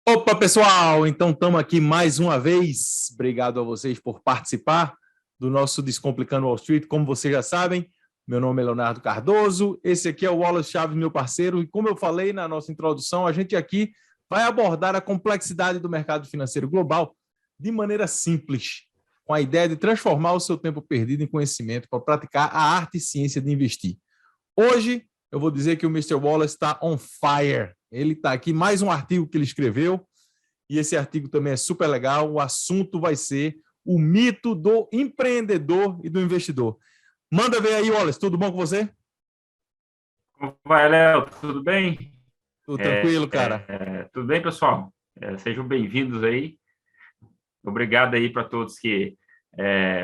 Opa, pessoal! Então estamos aqui mais uma vez. Obrigado a vocês por participar do nosso Descomplicando Wall Street. Como vocês já sabem, meu nome é Leonardo Cardoso. Esse aqui é o Wallace Chaves, meu parceiro. E como eu falei na nossa introdução, a gente aqui vai abordar a complexidade do mercado financeiro global de maneira simples, com a ideia de transformar o seu tempo perdido em conhecimento para praticar a arte e ciência de investir. Hoje, eu vou dizer que o Mr. Wallace está on fire. Ele está aqui, mais um artigo que ele escreveu, e esse artigo também é super legal. O assunto vai ser o mito do empreendedor e do investidor. Manda ver aí, Wallace, tudo bom com você? Como vai, Léo? Tudo bem? Tudo tranquilo, cara? Tudo bem, pessoal? Sejam bem-vindos aí. Obrigado aí para todos que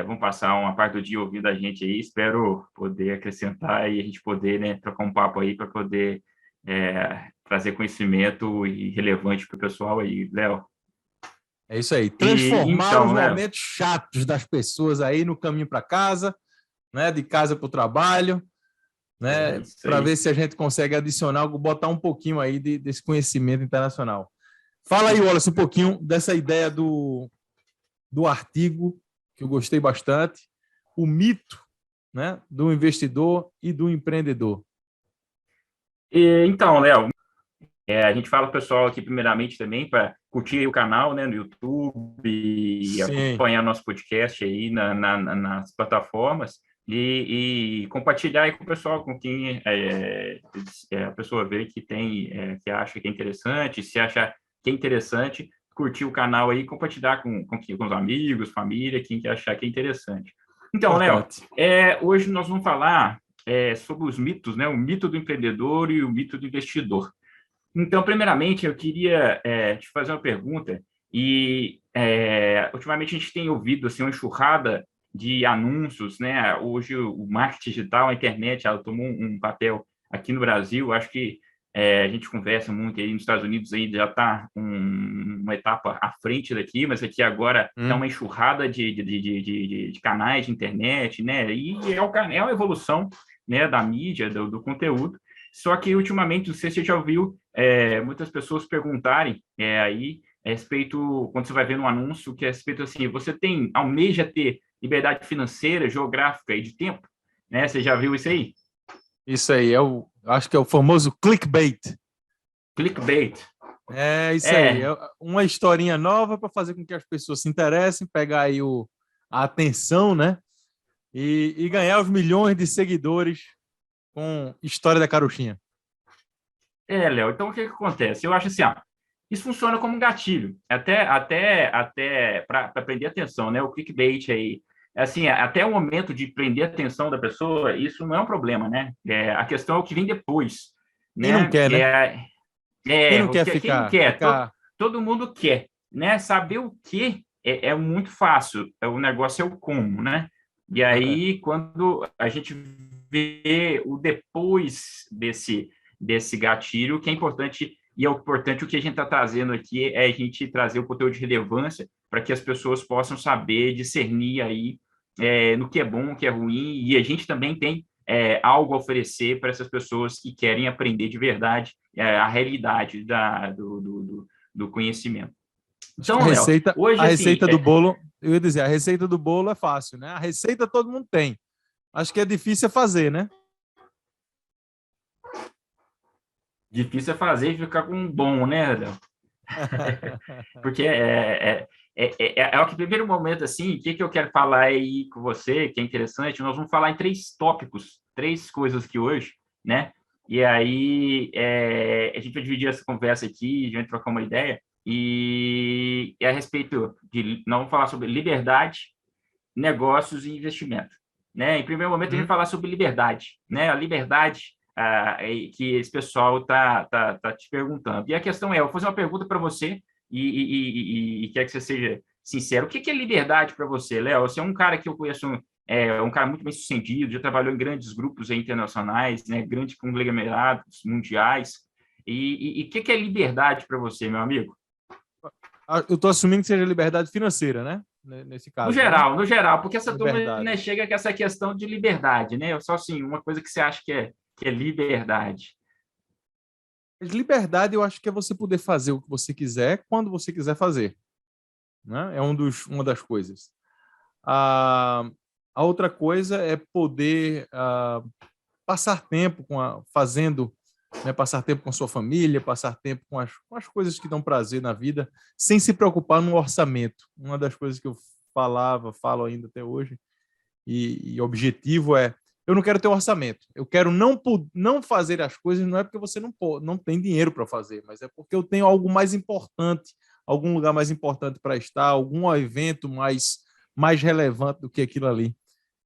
vão passar uma parte do dia ouvindo a gente aí. Espero poder acrescentar e a gente poder, né, trocar um papo aí para poder trazer conhecimento e relevante para o pessoal aí, Léo. É isso aí. E Transformar os então, Léo, momentos chatos das pessoas aí no caminho para casa, né, de casa para o trabalho, é né, isso para aí. ver se a gente consegue adicionar algo, botar um pouquinho aí desse conhecimento internacional. Fala aí, Wallace, um pouquinho dessa ideia do artigo, que eu gostei bastante, o mito, né, do investidor e do empreendedor. Então, Léo, a gente fala para o pessoal aqui, primeiramente, também, para curtir o canal, né, no YouTube e Sim, acompanhar nosso podcast aí nas plataformas e compartilhar aí com o pessoal, com quem a pessoa vê que tem, que acha que é interessante, se acha que é interessante, curtir o canal aí e compartilhar com os amigos, família, quem que achar que é interessante. Então, Léo, importante. hoje nós vamos falar sobre os mitos, né, o mito do empreendedor e o mito do investidor. Então, primeiramente, eu queria te fazer uma pergunta. Ultimamente a gente tem ouvido assim uma enxurrada de anúncios, né? Hoje o marketing digital, a internet, ela tomou um papel aqui no Brasil. Acho que a gente conversa muito aí nos Estados Unidos, aí já está uma etapa à frente daqui, mas aqui agora está uma enxurrada de canais de internet, né? E é uma evolução, né, da mídia, do conteúdo. Só que, ultimamente, não sei se você já ouviu muitas pessoas perguntarem aí a respeito, quando você vai ver no anúncio, que é a respeito assim, almeja ter liberdade financeira, geográfica e de tempo? Né? Você já viu isso aí? Isso aí, acho que é o famoso clickbait. Clickbait. É isso aí, É, é uma historinha nova para fazer com que as pessoas se interessem, pegar aí a atenção, né? E ganhar os milhões de seguidores com História da Carochinha. Léo, então o que acontece? Eu acho assim, ó, isso funciona como um gatilho, até para prender atenção, né? O clickbait aí, assim, até o momento de prender a atenção da pessoa, isso não é um problema, né? A questão é o que vem depois, Quem não né? quer, né? Quem não quer Quem não quer? ficar... Todo mundo quer, né? Saber o que é muito fácil, o negócio é o como, né? E aí, quando a gente vê o depois desse gatilho, o que é importante, e é o importante, o que a gente está trazendo aqui é a gente trazer o conteúdo de relevância para que as pessoas possam saber discernir aí no que é bom, o que é ruim, e a gente também tem algo a oferecer para essas pessoas que querem aprender de verdade a realidade do conhecimento. Acho que Então, Léo, a hoje, assim, receita do bolo, eu ia dizer, a receita do bolo é fácil, né? A receita todo mundo tem. Acho que é difícil fazer, né? difícil é fazer e ficar com um bom, né, Léo? Porque o que, primeiro momento, assim, o que eu quero falar aí com você, que é interessante, nós vamos falar em três tópicos, três coisas aqui hoje, né? E aí a gente vai dividir essa conversa aqui, a gente vai trocar uma ideia, e é a respeito nós vamos falar sobre liberdade, negócios e investimento. Né? Em primeiro momento, a gente vai falar sobre liberdade, né? A liberdade que esse pessoal tá te perguntando. E a questão é, eu vou fazer uma pergunta para você e quero que você seja sincero. O que é liberdade para você, Léo? Você é um cara que eu conheço, um cara muito bem sucedido, já trabalhou em grandes grupos internacionais, né? Grandes conglomerados mundiais. E o que é liberdade para você, meu amigo? Eu estou assumindo que seja liberdade financeira, né? Nesse caso, né? No geral, porque essa turma, né, Liberdade. chega com essa questão de liberdade, né? Só assim, uma coisa que você acha que é liberdade. Mas liberdade, eu acho que é você poder fazer o que você quiser, quando você quiser fazer, né? É uma das coisas. A outra coisa é poder passar tempo fazendo, né, passar tempo com a sua família, passar tempo com as coisas que dão prazer na vida, sem se preocupar no orçamento. Uma das coisas que eu falo ainda até hoje, e objetivo é: eu não quero ter orçamento, eu quero não fazer as coisas, não é porque você não tem dinheiro para fazer, mas é porque eu tenho algo mais importante, algum lugar mais importante para estar, algum evento mais relevante do que aquilo ali.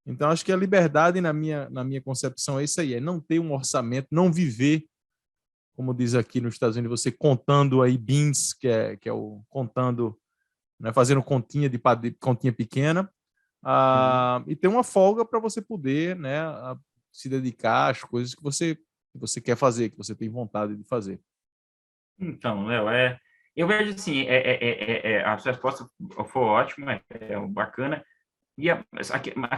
Então, acho que a liberdade, na minha concepção, é isso aí: é não ter um orçamento, não viver, como diz aqui nos Estados Unidos, você contando aí beans, que é o contando, né, fazendo continha pequena, e ter uma folga para você poder, né, se dedicar às coisas que você quer fazer, que você tem vontade de fazer. Então, Léo, eu vejo assim, a sua resposta foi ótima, bacana. E a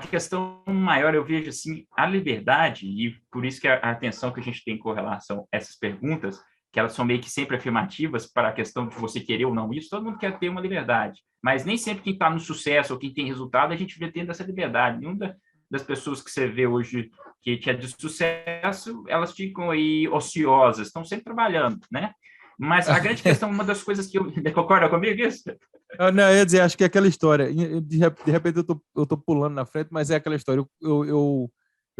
questão maior, eu vejo assim, a liberdade, e por isso que a atenção que a gente tem com relação a essas perguntas, que elas são meio que sempre afirmativas para a questão de você querer ou não isso, todo mundo quer ter uma liberdade, mas nem sempre quem está no sucesso ou quem tem resultado, a gente vê tendo essa liberdade. Nenhuma das pessoas que você vê hoje que é de sucesso, elas ficam aí ociosas, estão sempre trabalhando, né? Mas a grande questão, uma das coisas que eu... Concorda comigo isso? Não, eu ia dizer, acho que é aquela história. De repente eu tô pulando na frente, mas é aquela história. Eu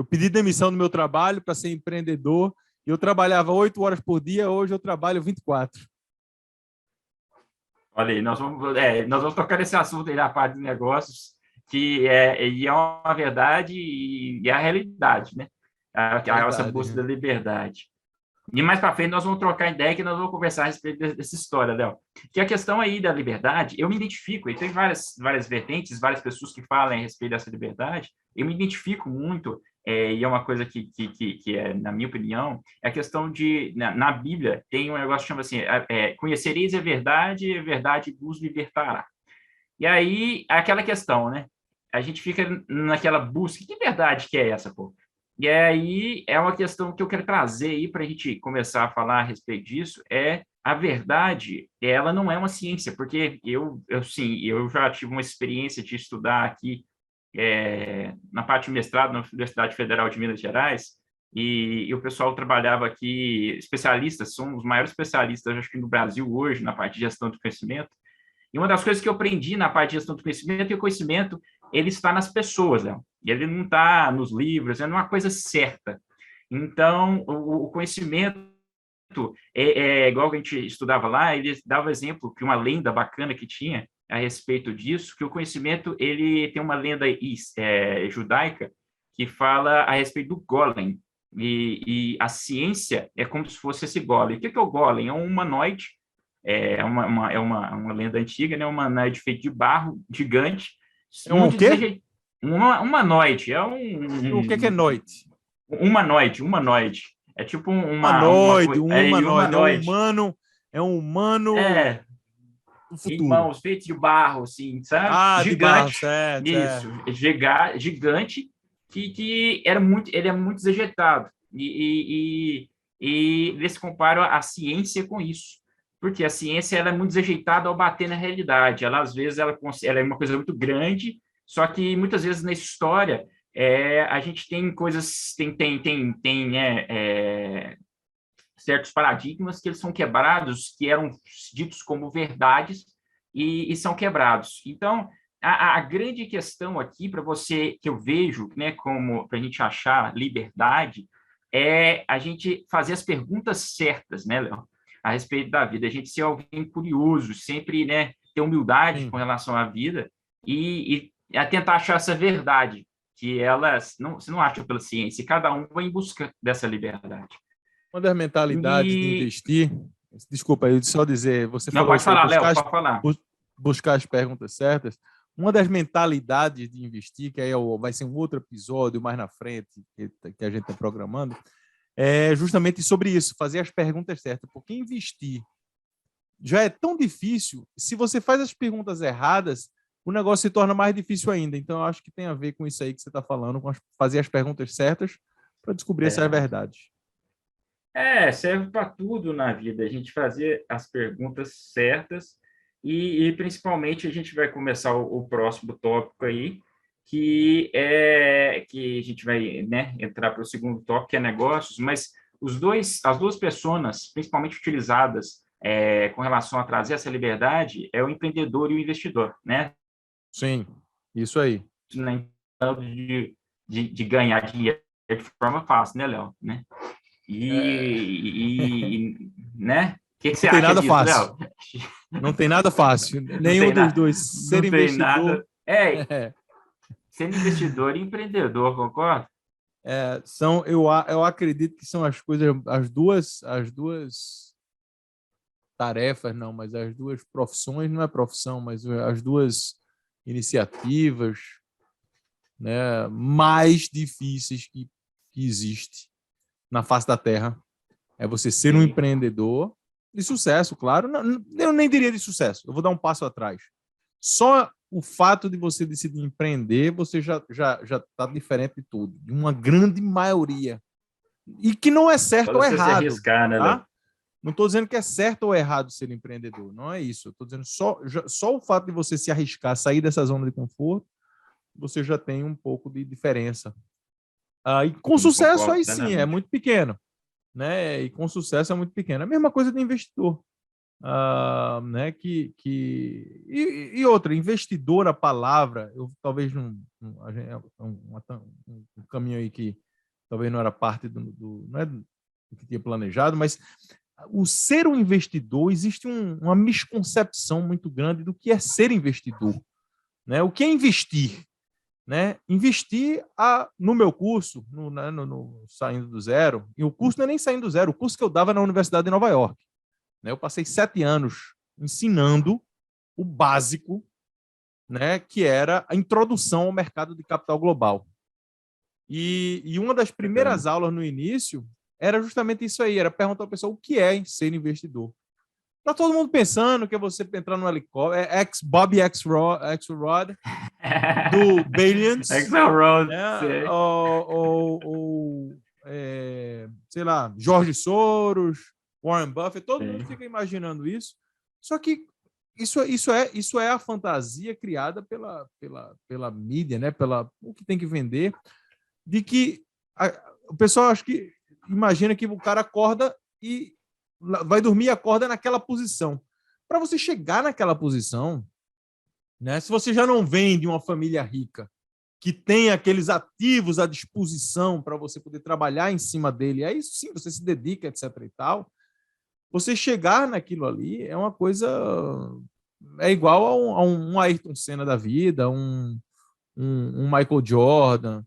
pedi demissão do meu trabalho para ser empreendedor e eu trabalhava 8 horas por dia, hoje eu trabalho 24. Olha aí, nós vamos tocar nesse assunto aí na parte de negócios, e é uma verdade e é a realidade, né? Essa Verdade. busca da liberdade. E mais para frente nós vamos trocar ideia que nós vamos conversar a respeito dessa história, Léo. Que a questão aí da liberdade, eu me identifico, e tem várias vertentes, várias pessoas que falam a respeito dessa liberdade, eu me identifico muito, e é uma coisa que é, na minha opinião, é a questão de, na Bíblia, tem um negócio que chama assim, conhecereis a verdade vos libertará. E aí, aquela questão, né? A gente fica naquela busca, que verdade que é essa, pô? E aí é uma questão que eu quero trazer aí para a gente começar a falar a respeito disso, a verdade, ela não é uma ciência, porque eu já tive uma experiência de estudar aqui na parte de mestrado na Universidade Federal de Minas Gerais, e o pessoal trabalhava aqui, especialistas, são os maiores especialistas, acho que no Brasil hoje, na parte de gestão do conhecimento, e uma das coisas que eu aprendi na parte de gestão do conhecimento é que o conhecimento ele está nas pessoas, né? E ele não está nos livros, é uma coisa certa. Então, o conhecimento igual a gente estudava lá, ele dava exemplo que uma lenda bacana que tinha a respeito disso, que o conhecimento ele tem uma lenda judaica que fala a respeito do golem, e a ciência é como se fosse esse golem. O que é o golem? É um humanoide, uma lenda antiga, né? Um humanoide feito de barro, gigante, É um o muito quê? desejeitado. Humanoide, O que é noite? humanoide. É tipo Humanoide, um humanoide. humanoide. É um humano É, do em futuro. mãos, feitos de barro, assim, sabe? De barro, Gigante. certo, Isso, certo. gigante, que ele é muito desajeitado. E eles comparam a ciência com isso. Porque a ciência ela é muito desajeitada ao bater na realidade. Ela, às vezes, ela é uma coisa muito grande, só que muitas vezes na história a gente tem coisas, certos paradigmas que eles são quebrados, que eram ditos como verdades e são quebrados. Então, a grande questão aqui para você, que eu vejo, né, como para a gente achar liberdade, é a gente fazer as perguntas certas, né, Léo, a respeito da vida. A gente ser alguém curioso, sempre, né, ter humildade Sim. com relação à vida e a tentar achar essa verdade, que elas não, você não acha pela ciência, e cada um vai em busca dessa liberdade. Uma das mentalidades de E investir, desculpa, eu só dizer, você não, falou pode isso aí, falar, Léo, pode falar. buscar as perguntas certas. Uma das mentalidades de investir, que aí vai ser um outro episódio mais na frente, que a gente está programando, é justamente sobre isso, fazer as perguntas certas. Porque investir já é tão difícil, se você faz as perguntas erradas, o negócio se torna mais difícil ainda. Então, eu acho que tem a ver com isso aí que você está falando, fazer as perguntas certas para descobrir essa É, verdade. Serve para tudo na vida, a gente fazer as perguntas certas e principalmente a gente vai começar o próximo tópico aí, que a gente vai, né, entrar para o segundo tópico, que é negócios, mas as duas personas, principalmente utilizadas com relação a trazer essa liberdade, é o empreendedor e o investidor, né? Sim, isso aí. De ganhar dinheiro de forma fácil, né, Léo? Né? É, Né? O que não você tem acha nada disso, fácil. Léo? Não tem nada fácil. Não Nenhum tem dos nada, dois. Ser não tem investidor nada. é, Sendo investidor e empreendedor, concorda? eu acredito que são as coisas, as duas tarefas, não, mas as duas profissões, não é profissão, mas as duas iniciativas, né, mais difíceis que existe na face da Terra. É você ser um Sim. empreendedor de sucesso, claro. Não, eu nem diria de sucesso. Eu vou dar um passo atrás. Só o fato de você decidir empreender, você já está diferente de tudo, de uma grande maioria. E que não é certo Só ou você se errado, arriscar, né, Léo? tá? Não estou dizendo que é certo ou errado ser empreendedor, não é isso. Estou dizendo só o fato de você se arriscar, sair dessa zona de conforto, você já tem um pouco de diferença. E com Sim, sucesso, concordo aí sim, é plenamente. muito pequeno, né? E com sucesso é muito pequeno. A mesma coisa de investidor. Né? E outra, investidor, a palavra, eu talvez um caminho aí que talvez não era parte não é do que tinha planejado, mas o ser um investidor, existe uma misconcepção muito grande do que é ser investidor, né? O que é investir? Né? Investir no meu curso, no Saindo do Zero, e o curso não é nem Saindo do Zero, o curso que eu dava na Universidade de Nova York. Né? Eu passei 7 anos ensinando o básico, né, que era a introdução ao mercado de capital global. E uma das primeiras Bacana. aulas no início era justamente isso aí, era perguntar ao pessoal o que é ser investidor. Tá todo mundo pensando que é você entrar no helicóptero, Bobby Axelrod, do Billions, Axelrod, né? sei. Sei lá, Jorge Soros, Warren Buffett, todo mundo Sei. fica imaginando isso. Só que isso é a fantasia criada pela mídia, né? O que tem que vender, de que o pessoal acho que imagina que o cara acorda e vai dormir e acorda naquela posição. Para você chegar naquela posição, né? Se você já não vem de uma família rica, que tem aqueles ativos à disposição para você poder trabalhar em cima dele, aí sim, você se dedica, etc. e tal. Você chegar naquilo ali é uma coisa. É igual a um Ayrton Senna da vida, um Michael Jordan,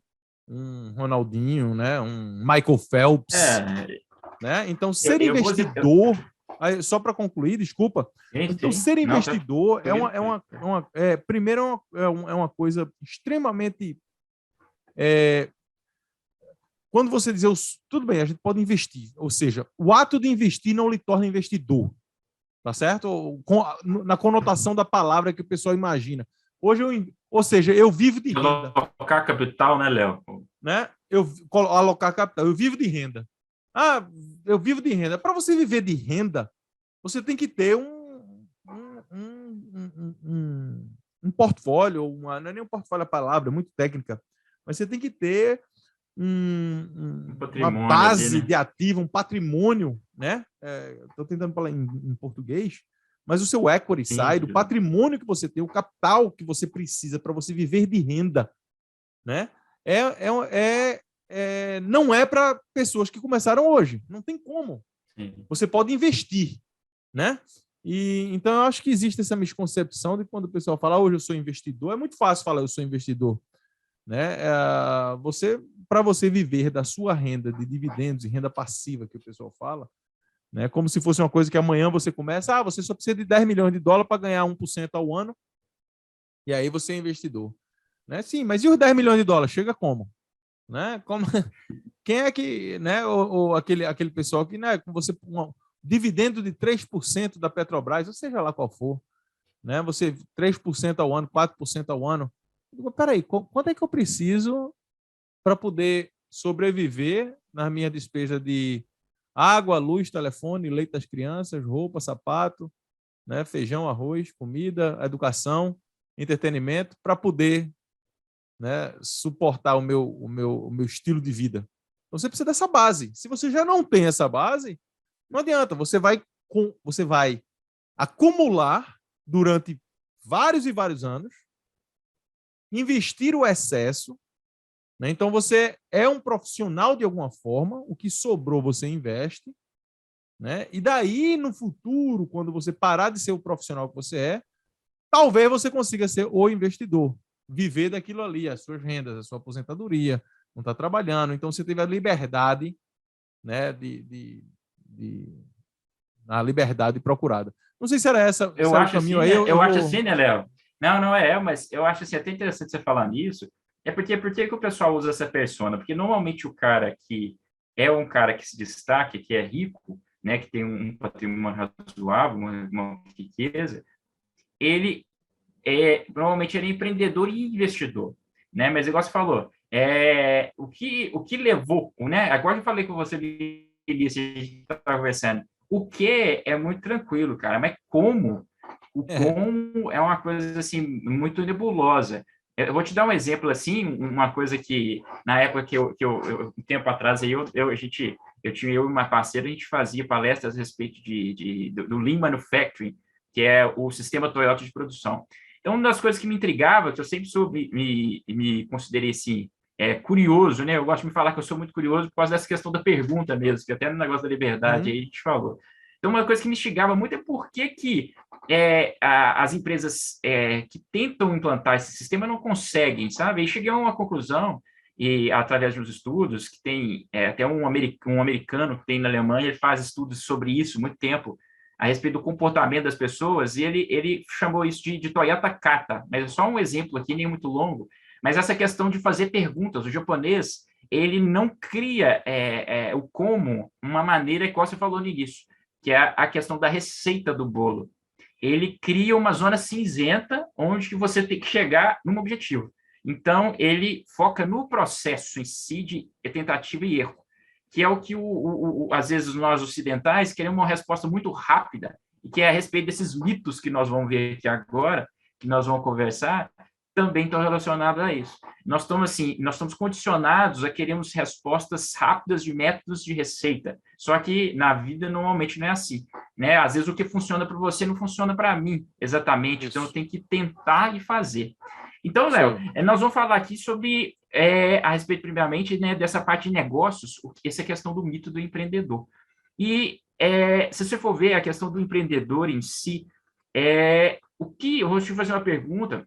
um Ronaldinho, né? Um Michael Phelps. É, Né? Então, ser eu vou dizer. investidor, só para concluir, desculpa. Sim, Então, sim. ser Não, tá. investidor primeiro é uma coisa extremamente. Quando você dizer, tudo bem, a gente pode investir, ou seja, o ato de investir não lhe torna investidor, tá certo? Na conotação da palavra que o pessoal imagina. Hoje, ou seja, eu vivo de renda. Alocar capital, né, Léo? Né? Eu alocar capital, eu vivo de renda. Eu vivo de renda. Para você viver de renda, você tem que ter um portfólio, não é nem um portfólio a palavra, é muito técnica, mas você tem que ter Um uma patrimônio ali, base né? de ativo, um patrimônio, né? Estou tentando falar em português, mas o seu equity Sim, side, o patrimônio que você tem, o capital que você precisa para você viver de renda, né? Não é para pessoas que começaram hoje. Não tem como. sim. Você pode investir, né? Então, eu acho que existe essa misconcepção de quando o pessoal fala, hoje eu sou investidor, é muito fácil falar eu sou investidor. Né? Para você viver da sua renda de dividendos e renda passiva, que o pessoal fala, né? Como se fosse uma coisa que amanhã você começa, você só precisa de 10 milhões de dólares para ganhar 1% ao ano, e aí você é investidor. Né? Sim, mas e os 10 milhões de dólares? Chega como? Né? Quem é que, né? Ou aquele pessoal que, né? Você dividendo de 3% da Petrobras, ou seja lá qual for, né? Você 3% ao ano, 4% ao ano. Peraí, quanto é que eu preciso para poder sobreviver na minha despesa de água, luz, telefone, leite das crianças, roupa, sapato, né, feijão, arroz, comida, educação, entretenimento, para poder, né, suportar o meu estilo de vida. Então, você precisa dessa base. Se você já não tem essa base, não adianta. Você vai acumular durante vários e vários anos, investir o excesso, né? Então, você é um profissional de alguma forma, o que sobrou você investe, né? E daí, no futuro, quando você parar de ser o profissional que você é, talvez você consiga ser o investidor, viver daquilo ali, as suas rendas, a sua aposentadoria, não está trabalhando. Então, você teve a liberdade, né, a liberdade procurada. Não sei se era se Eu era o acho caminho assim, aí, né? eu Eu acho vou... assim, né, Léo? Não, não é, mas eu acho assim, até interessante você falar nisso. É porque por que que o pessoal usa essa persona? Porque normalmente o cara que é um cara que se destaca, que é rico, né, que tem um patrimônio razoável, uma riqueza, ele normalmente ele é empreendedor e investidor, né? Mas igual você falou, o que levou, né? Agora eu falei com você, Elise, a gente estava conversando. O que é muito tranquilo, cara, mas o É, como é uma coisa assim muito nebulosa. Eu vou te dar um exemplo assim, uma coisa que na época um tempo atrás aí eu e uma parceira, a gente fazia palestras a respeito do Lean Manufacturing, que é o sistema Toyota de produção. Então, uma das coisas que me intrigava, que eu sempre me considerei assim, curioso, né? Eu gosto de me falar que eu sou muito curioso por causa dessa questão da pergunta mesmo, que até no negócio da liberdade uhum, aí a gente falou. Então, uma coisa que me instigava muito é por que as empresas que tentam implantar esse sistema não conseguem, sabe? E cheguei a uma conclusão, e através de uns estudos, que tem até um americano que tem na Alemanha, ele faz estudos sobre isso há muito tempo, a respeito do comportamento das pessoas, e ele chamou isso de Toyota Kata, mas é só um exemplo aqui, nem muito longo, mas essa questão de fazer perguntas, o japonês, ele não cria o como uma maneira que você falou no início, que é a questão da receita do bolo. Ele cria uma zona cinzenta onde que você tem que chegar num objetivo. Então, ele foca no processo em si de tentativa e erro, que é o que, às vezes, nós ocidentais queremos uma resposta muito rápida, e que é a respeito desses mitos que nós vamos ver aqui agora, que nós vamos conversar, também estão relacionados a isso. Nós estamos condicionados a queremos respostas rápidas de métodos de receita, só que na vida normalmente não é assim, né? Às vezes o que funciona para você não funciona para mim, exatamente, então eu isso, tenho que tentar e fazer. Então, isso Léo, aí. nós vamos falar aqui sobre, a respeito, primeiramente, né, dessa parte de negócios, essa questão do mito do empreendedor. E se você for ver a questão do empreendedor em si, eu vou te fazer uma pergunta,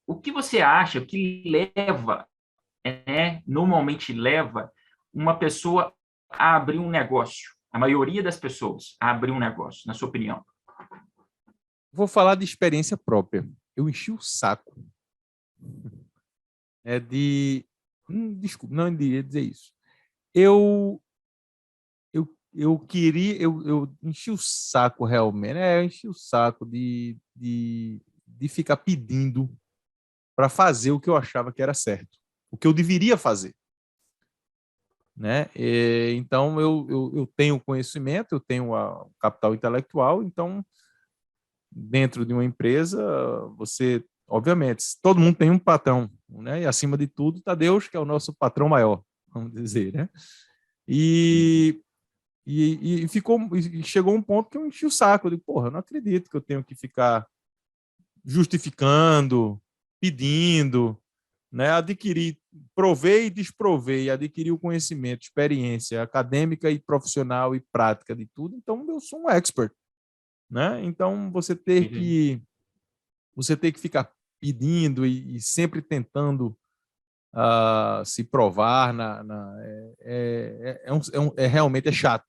o que você acha, o que leva, normalmente leva uma pessoa a abrir um negócio? A maioria das pessoas a abrir um negócio, na sua opinião. Vou falar de experiência própria. Eu enchi o saco de... desculpa, não iria dizer isso. Eu queria... Eu enchi o saco realmente. Eu enchi o saco de ficar pedindo para fazer o que eu achava que era certo. O que eu deveria fazer. Né? Então, eu tenho conhecimento, eu tenho o capital intelectual, então, dentro de uma empresa, você, obviamente, todo mundo tem um patrão, né? E acima de tudo está Deus, que é o nosso patrão maior, vamos dizer, né? E, e chegou um ponto que eu enchi o saco, eu digo, porra, eu não acredito que eu tenho que ficar justificando, pedindo, né? Adquirir, provei e desprovei, adquirir o conhecimento, experiência acadêmica e profissional e prática de tudo, então eu sou um expert, né? Então Uhum. você ter que ficar pedindo e sempre tentando se provar realmente é chato,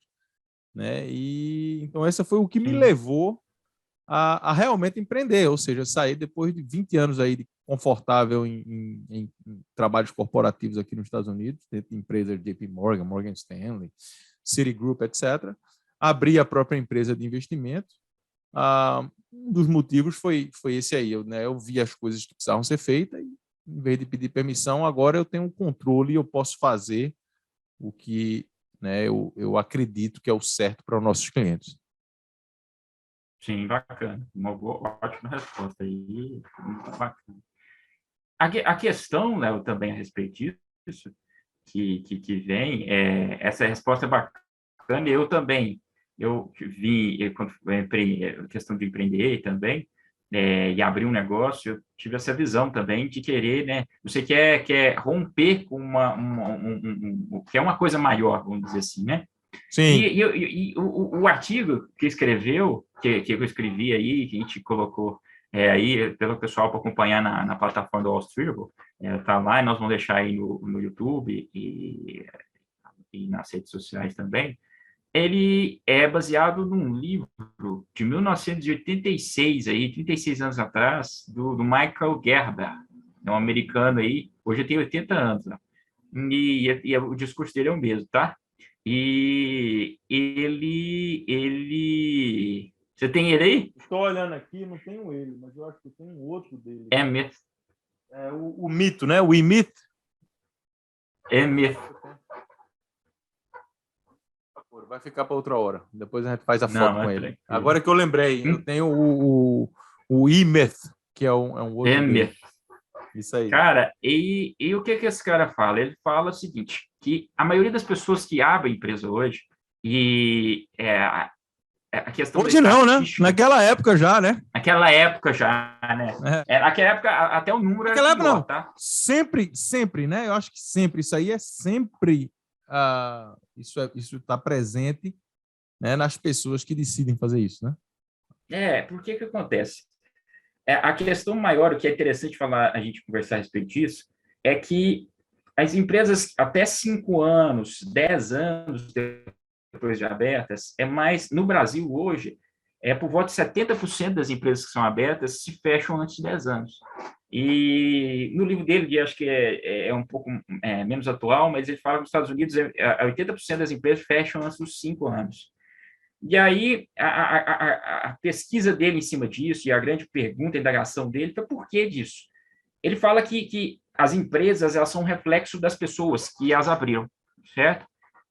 né? E então essa foi o que me Sim. levou a realmente empreender, ou seja, sair depois de 20 anos aí de confortável em trabalhos corporativos aqui nos Estados Unidos, dentro de empresas JP Morgan, Morgan Stanley, Citigroup, etc. Abri a própria empresa de investimento. Um dos motivos foi esse aí. Eu vi as coisas que precisavam ser feitas e, em vez de pedir permissão, agora eu tenho um controle e eu posso fazer o que né, eu acredito que é o certo para os nossos clientes. Sim, bacana. Uma boa, ótima resposta aí. Muito bacana. A questão, Léo, também a respeito disso, que vem, essa resposta é bacana. Eu também, quando eu questão de empreender também, e abrir um negócio, eu tive essa visão também de querer, né? Você quer romper com que é uma coisa maior, vamos dizer assim, né? Sim. E o artigo que escreveu, que eu escrevi aí, que a gente colocou aí pelo pessoal para acompanhar na plataforma do Wall Street, tá lá, e nós vamos deixar aí no YouTube e nas redes sociais também. Ele é baseado num livro de 1986, aí, 36 anos atrás, do Michael Gerber, é um americano aí, hoje tem 80 anos, né? E o discurso dele é o mesmo, tá? E ele... Você tem ele aí? Estou olhando aqui, não tenho ele, mas eu acho que tem um outro dele. É mesmo. É o mito, né? O imito. É mesmo. Vai ficar para outra hora. Depois a gente faz a Não, foto com mas ele. tranquilo. Agora que eu lembrei, eu tenho o E-Myth, que é um outro É dele. mesmo. Isso aí. Cara, e o que esse cara fala? Ele fala o seguinte, que a maioria das pessoas que abrem empresa hoje, e a questão Hoje da não, né? estatística... Naquela época já, né? Naquela época já, né? Naquela época até o número Naquela era época pior, não. tá? Sempre, né? Eu acho que sempre. Isso aí é sempre... isso está presente, né, nas pessoas que decidem fazer isso, né? Por que acontece? A questão maior, o que é interessante falar, a gente conversar a respeito disso, é que as empresas até 5 anos, 10 anos depois de abertas, no Brasil hoje, por volta de 70% das empresas que são abertas se fecham antes de 10 anos. E no livro dele, acho que é um pouco menos atual, mas ele fala que nos Estados Unidos 80% das empresas fecham antes dos 5 anos. E aí, a pesquisa dele em cima disso, e a grande pergunta, a indagação dele, foi por que disso? Ele fala que as empresas, elas são um reflexo das pessoas que as abriram, certo?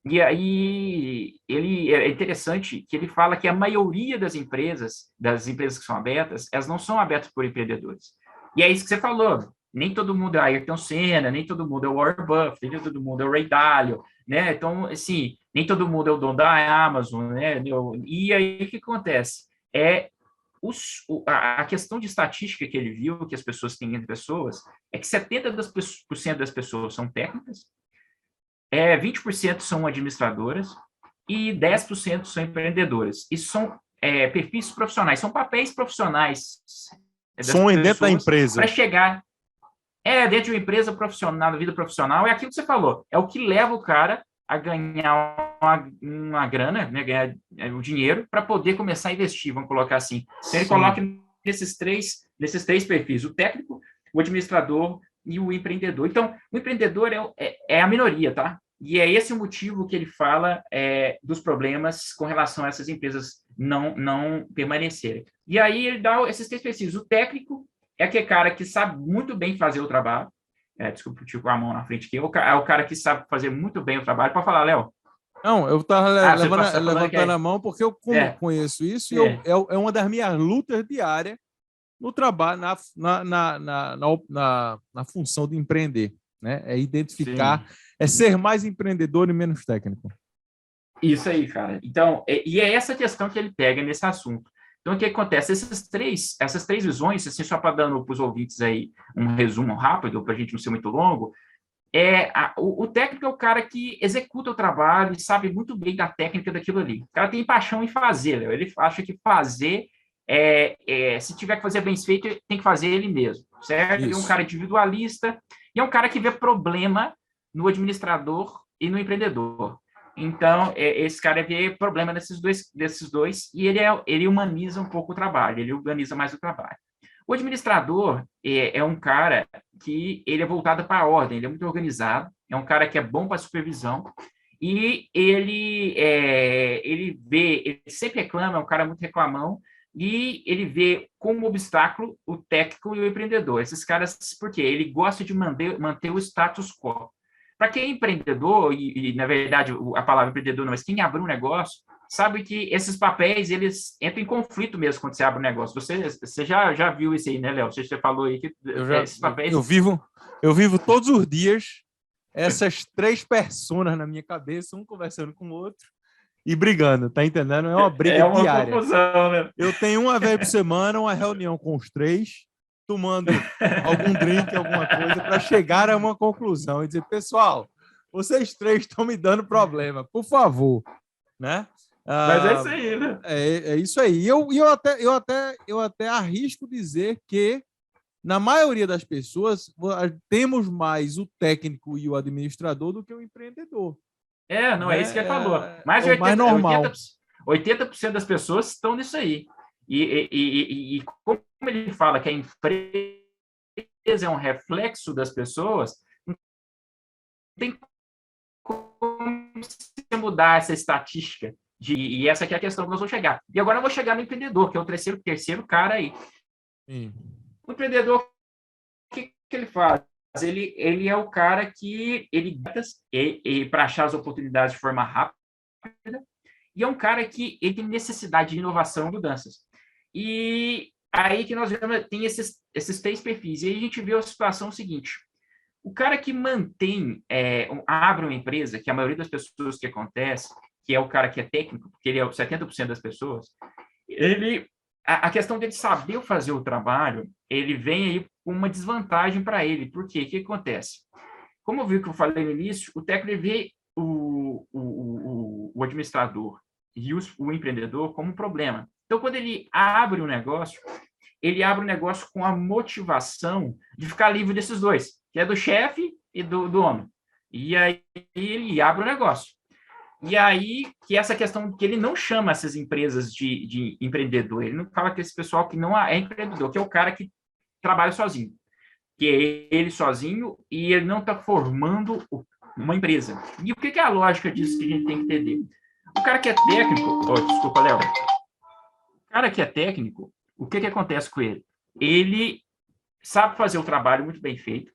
E aí, é interessante que ele fala que a maioria das empresas que são abertas, elas não são abertas por empreendedores. E é isso que você falou, nem todo mundo é Ayrton Senna, nem todo mundo é o Warren Buffett, nem todo mundo é o Ray Dalio, né? Então, assim, nem todo mundo é o dono da Amazon, né? E aí, o que acontece? A questão de estatística que ele viu, que as pessoas têm entre pessoas, é que 70% das pessoas são técnicas, 20% são administradoras e 10% são empreendedoras. E são perfis profissionais, são papéis profissionais das Sonho dentro da empresa. para chegar dentro de uma empresa profissional, na vida profissional, é aquilo que você falou, é o que leva o cara a ganhar uma grana, né, ganhar o dinheiro para poder começar a investir, vamos colocar assim. Então, ele coloca nesses três perfis, o técnico, o administrador e o empreendedor. Então, o empreendedor é a minoria, tá? E é esse o motivo que ele fala dos problemas com relação a essas empresas não permanecerem. E aí ele dá esses três perfis. O técnico é aquele cara que sabe muito bem fazer o trabalho. Desculpa, eu com a mão na frente aqui. É o cara que sabe fazer muito bem o trabalho. Pode falar, Léo? Não, eu estava levantando a mão porque eu conheço isso e é uma das minhas lutas diárias no trabalho, na função de empreender, né? É identificar, ser mais empreendedor e menos técnico. Isso aí, cara. Então, e é essa questão que ele pega nesse assunto. Então, o que acontece? Essas três visões, assim, só para dando para os ouvintes aí um resumo rápido, para a gente não ser muito longo, o técnico é o cara que executa o trabalho e sabe muito bem da técnica daquilo ali. O cara tem paixão em fazer, Léo. Ele acha que fazer, se tiver que fazer bem feito, tem que fazer ele mesmo, certo? Ele é um cara individualista e é um cara que vê problema no administrador e no empreendedor. Então, esse cara vê problema desses dois e ele humaniza um pouco o trabalho, ele organiza mais o trabalho. O administrador é um cara que ele é voltado para a ordem, ele é muito organizado, é um cara que é bom para supervisão e ele sempre reclama, é um cara muito reclamão e ele vê como obstáculo o técnico e o empreendedor. Esses caras, por quê? Ele gosta de manter o status quo. para quem é empreendedor, na verdade a palavra empreendedor não, mas quem abre um negócio, sabe que esses papéis, eles entram em conflito mesmo quando você abre um negócio. Você já viu isso aí, né, Léo? Você falou aí que esses papéis... Eu vivo todos os dias essas três personas na minha cabeça, um conversando com o outro e brigando, tá entendendo? É uma briga uma diária. confusão, né? Eu tenho uma vez por semana uma reunião com os três, tomando algum drink, alguma coisa, para chegar a uma conclusão e dizer, pessoal, vocês três estão me dando problema, por favor, né? Mas é isso aí, né? É isso aí. E eu até arrisco dizer que, na maioria das pessoas, temos mais o técnico e o administrador do que o empreendedor. Não, é isso que ele falou. Mais de 80% das pessoas estão nisso aí. E como ele fala que a empresa é um reflexo das pessoas, não tem como você mudar essa estatística. E essa aqui é a questão que nós vamos chegar. E agora eu vou chegar no empreendedor, que é o terceiro cara aí. Sim. O empreendedor, o que ele faz? Ele é o cara que ele para achar as oportunidades de forma rápida, e é um cara que ele tem necessidade de inovação e mudanças. E aí que nós vemos, tem esses três perfis. E aí a gente vê a situação seguinte: o cara que abre uma empresa, que a maioria das pessoas que acontece, que é o cara que é técnico, porque ele é 70% das pessoas, a questão dele saber fazer o trabalho, ele vem aí com uma desvantagem para ele. Por quê? O que acontece? Como eu vi que eu falei no início, o técnico vê o administrador e o empreendedor como um problema. Então, quando ele abre um negócio com a motivação de ficar livre desses dois, que é do chefe e do dono. E aí ele abre o negócio. E aí, que essa questão que ele não chama essas empresas de empreendedor, ele não fala que esse pessoal que não é empreendedor, que é o cara que trabalha sozinho, que é ele sozinho e ele não está formando uma empresa. E o que é a lógica disso que a gente tem que entender? O cara que é técnico... desculpa, Léo. O cara que é técnico, o que acontece com ele? Ele sabe fazer o trabalho muito bem feito,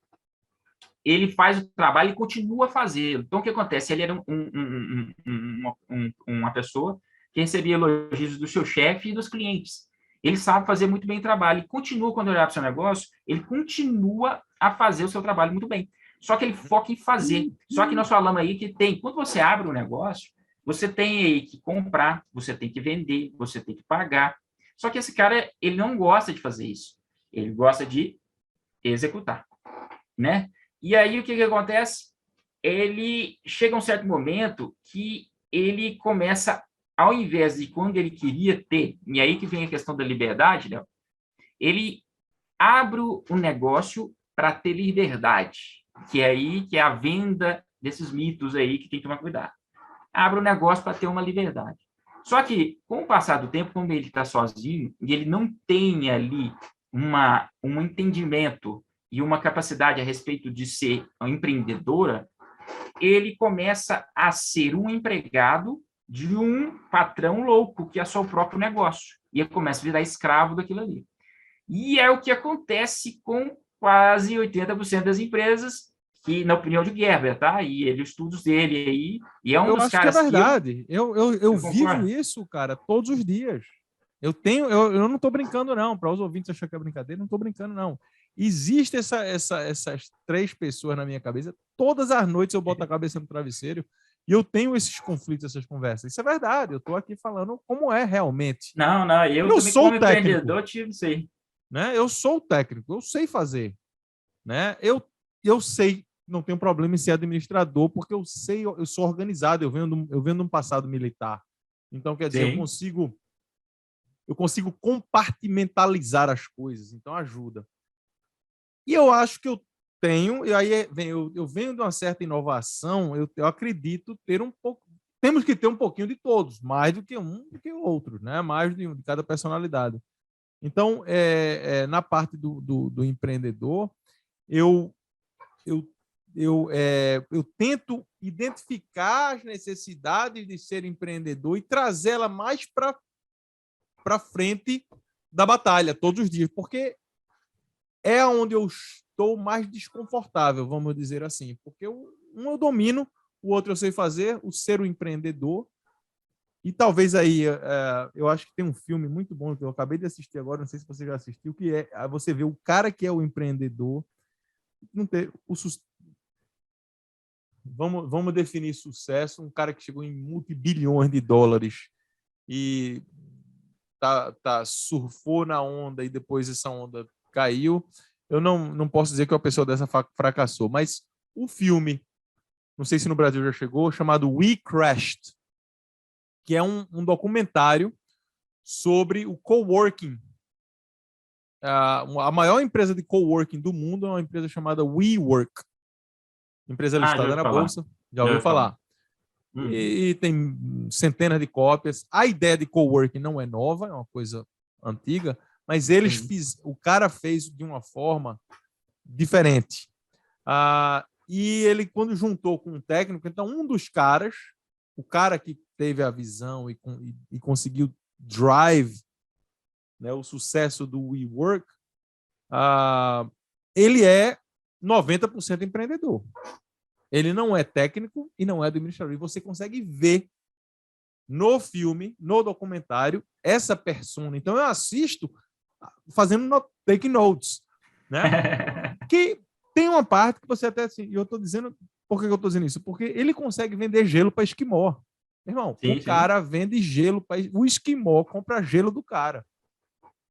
ele faz o trabalho e continua fazendo. Então, o que acontece? Ele era uma pessoa que recebia elogios do seu chefe e dos clientes. Ele sabe fazer muito bem o trabalho. E continua, quando olhar para o seu negócio, ele continua a fazer o seu trabalho muito bem. Só que ele foca em fazer. Só que nós falamos aí que quando você abre um negócio, você tem aí que comprar, você tem que vender, você tem que pagar. Só que esse cara, ele não gosta de fazer isso. Ele gosta de executar, né? E aí, o que acontece? Ele chega a um certo momento que ele começa, ao invés de quando ele queria ter, e aí que vem a questão da liberdade, Léo, ele abre um negócio para ter liberdade, que é aí que é a venda desses mitos aí que tem que tomar cuidado. Abre um negócio para ter uma liberdade. Só que, com o passar do tempo, quando ele está sozinho, e ele não tem ali um entendimento e uma capacidade a respeito de ser empreendedora, ele começa a ser um empregado de um patrão louco, que é só o próprio negócio. E ele começa a virar escravo daquilo ali. E é o que acontece com quase 80% das empresas, que, na opinião de Gerber, tá? E ele, estudos dele aí, e é um dos caras que é verdade. Eu vivo isso, cara, todos os dias. Eu não estou brincando, não. Para os ouvintes achar que é brincadeira, não estou brincando, não. Existe essas três pessoas na minha cabeça. Todas as noites eu boto a cabeça no travesseiro e eu tenho esses conflitos, essas conversas. Isso é verdade. Eu estou aqui falando como é realmente. Não, eu também, sou como técnico, empreendedor, tive isso aí. Né? Eu sou técnico, eu sei fazer. Né? Eu sei, não tenho problema em ser administrador, porque eu sou organizado, eu venho de um passado militar. Então, quer dizer, eu consigo compartimentalizar as coisas, então ajuda. E eu acho que eu tenho, e aí eu venho de uma certa inovação, eu acredito ter um pouco, temos que ter um pouquinho de todos, mais do que um do que o outro, né? Mais de cada personalidade. Então, na parte do empreendedor, eu tento identificar as necessidades de ser empreendedor e trazê-la mais para frente da batalha todos os dias, porque é onde eu estou mais desconfortável, vamos dizer assim, porque o um eu domino, o outro eu sei fazer, o ser o empreendedor. E talvez aí, eu acho que tem um filme muito bom que eu acabei de assistir agora, não sei se você já assistiu, que é você vê o cara que é o empreendedor, não ter o vamos definir sucesso, um cara que chegou em multibilhões de dólares e surfou na onda e depois essa onda caiu. Eu não posso dizer que uma pessoa dessa fracassou, mas o filme, não sei se no Brasil já chegou, chamado We Crashed, que é um documentário sobre o coworking. A maior empresa de coworking do mundo é uma empresa chamada WeWork, empresa Já listada ouvi na falar. bolsa, já ouviu falar. E tem centenas de cópias. A ideia de coworking não é nova, é uma coisa antiga, mas o cara fez de uma forma diferente. E ele, quando juntou com um técnico, então um dos caras, o cara que teve a visão e conseguiu drive, né, o sucesso do WeWork, ele é 90% empreendedor. Ele não é técnico e não é administrador. E você consegue ver no filme, no documentário, essa persona. Então eu assisto fazendo take notes, né? Que tem uma parte que você até assim, e eu estou dizendo, por que eu estou dizendo isso? Porque ele consegue vender gelo para esquimó. Irmão, o cara vende gelo para o esquimó, compra gelo do cara,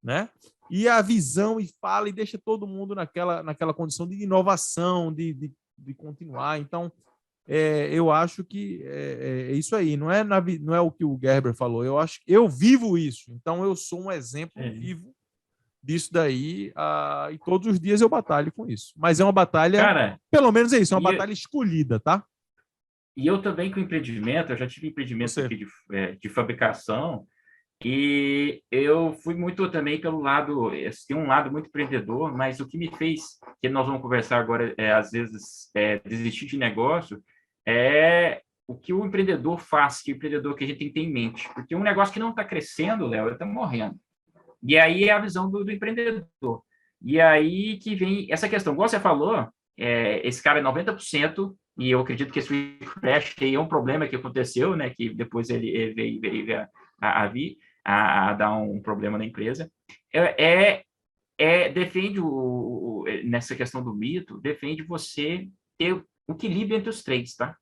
né? E a visão e fala e deixa todo mundo naquela condição de inovação, de continuar. Então, eu acho que é isso aí. Não é o que o Gerber falou. Eu acho que eu vivo isso. Então, eu sou um exemplo vivo disso daí. E todos os dias eu batalho com isso. Mas é uma batalha, cara, pelo menos é isso, é uma batalha escolhida, tá? E eu também com empreendimento, eu já tive empreendimento aqui de fabricação, e eu fui muito também pelo lado, tem um lado muito empreendedor, mas o que me fez, que nós vamos conversar agora, às vezes, desistir de negócio, é o que o empreendedor faz, que o empreendedor que a gente tem que ter em mente. Porque um negócio que não está crescendo, Léo, ele está morrendo. E aí é a visão do empreendedor. E aí que vem essa questão. Igual você falou, esse cara é 90%, e eu acredito que esse crash aí é um problema que aconteceu, né? Que depois ele veio a dar um problema na empresa. Defende nessa questão do mito, defende você ter o equilíbrio entre os três, tá?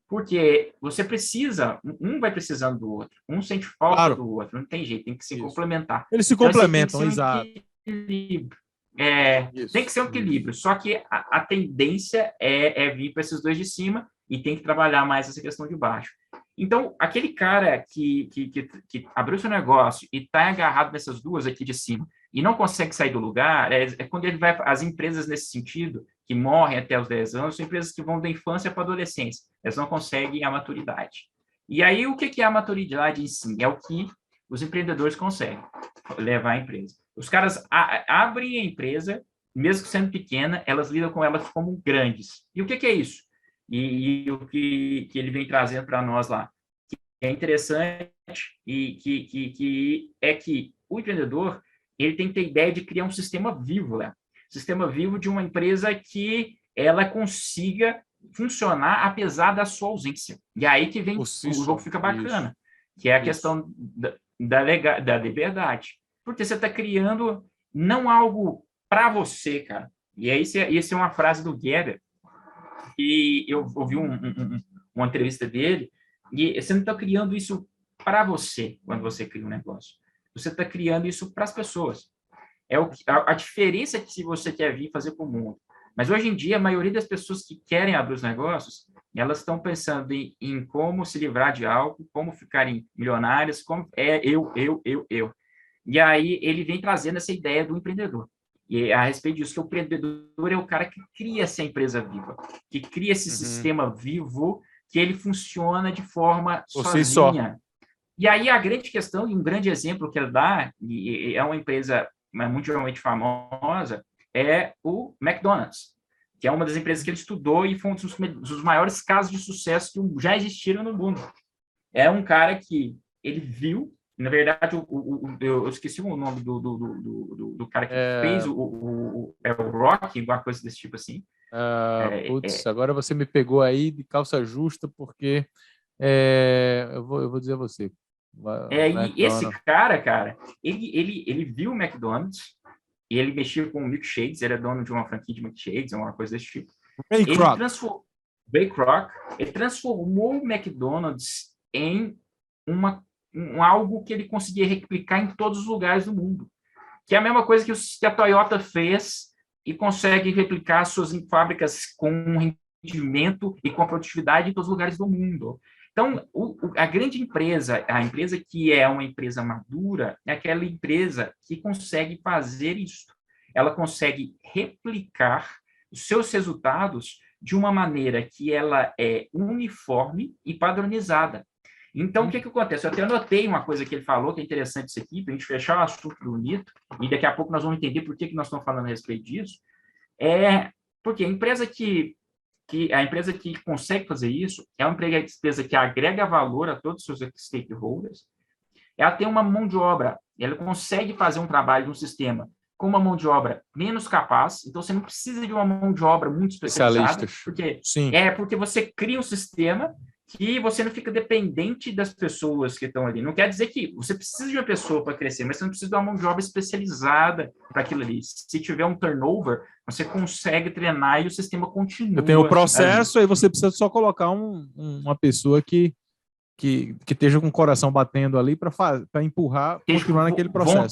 Porque você precisa, um vai precisando do outro, um sente falta do outro, não tem jeito, tem que se complementar. Eles se complementam, então, exato. Tem que ser um equilíbrio, só que a tendência é vir para esses dois de cima e tem que trabalhar mais essa questão de baixo. Então, aquele cara que abriu seu negócio e está agarrado nessas duas aqui de cima e não consegue sair do lugar, quando ele vai... As empresas nesse sentido, que morrem até os 10 anos, são empresas que vão da infância para a adolescência. Elas não conseguem a maturidade. E aí, o que é a maturidade em si? É o que os empreendedores conseguem levar a empresa. Os caras abrem a empresa, mesmo sendo pequena, elas lidam com elas como grandes. E o que é isso? E o que ele vem trazendo para nós lá, que é interessante e que é que o empreendedor ele tem que ter ideia de criar um sistema vivo, né? Sistema vivo de uma empresa que ela consiga funcionar apesar da sua ausência. E aí que vem o jogo fica bacana, que é a questão da liberdade. Porque você está criando não algo para você, cara. E aí, essa é uma frase do Gerber, e eu ouvi uma entrevista dele, e você não está criando isso para você, quando você cria um negócio. Você está criando isso para as pessoas. A diferença que se você quer vir fazer para o mundo. Mas hoje em dia, a maioria das pessoas que querem abrir os negócios, elas estão pensando em como se livrar de algo, como ficarem milionárias, como eu. E aí ele vem trazendo essa ideia do empreendedor. E a respeito disso, que o empreendedor é o cara que cria essa empresa viva, que cria esse sistema vivo, que ele funciona de forma sozinha. E aí a grande questão, e um grande exemplo que ele dá, e é uma empresa mundialmente famosa, é o McDonald's, que é uma das empresas que ele estudou e foi um dos maiores casos de sucesso que já existiram no mundo. É um cara que ele viu, na verdade, eu esqueci o nome do cara que fez o Rock, alguma coisa desse tipo assim. Putz, agora você me pegou aí de calça justa, porque eu vou dizer a você. E esse cara, ele viu o McDonald's, e ele mexia com milkshakes, ele é dono de uma franquia de milkshakes, uma coisa desse tipo. Ray Kroc. Ray Kroc, ele transformou o McDonald's em algo que ele conseguia replicar em todos os lugares do mundo. Que é a mesma coisa que a Toyota fez e consegue replicar suas fábricas com rendimento e com produtividade em todos os lugares do mundo. Então, a grande empresa, a empresa que é uma empresa madura, é aquela empresa que consegue fazer isso. Ela consegue replicar os seus resultados de uma maneira que ela é uniforme e padronizada. Então, o que acontece? Eu até anotei uma coisa que ele falou, que é interessante isso aqui, para a gente fechar o assunto do mito, e daqui a pouco nós vamos entender por que nós estamos falando a respeito disso. Porque a empresa que consegue fazer isso é uma empresa que agrega valor a todos os seus stakeholders. Ela tem uma mão de obra, ela consegue fazer um trabalho de um sistema com uma mão de obra menos capaz, então você não precisa de uma mão de obra muito especializada, porque você cria um sistema que você não fica dependente das pessoas que estão ali. Não quer dizer que você precisa de uma pessoa para crescer, mas você não precisa de uma mão de obra especializada para aquilo ali. Se tiver um turnover, você consegue treinar e o sistema continua. Eu tenho o processo, aí você precisa só colocar uma pessoa que esteja com o coração batendo ali para empurrar, continuar naquele processo.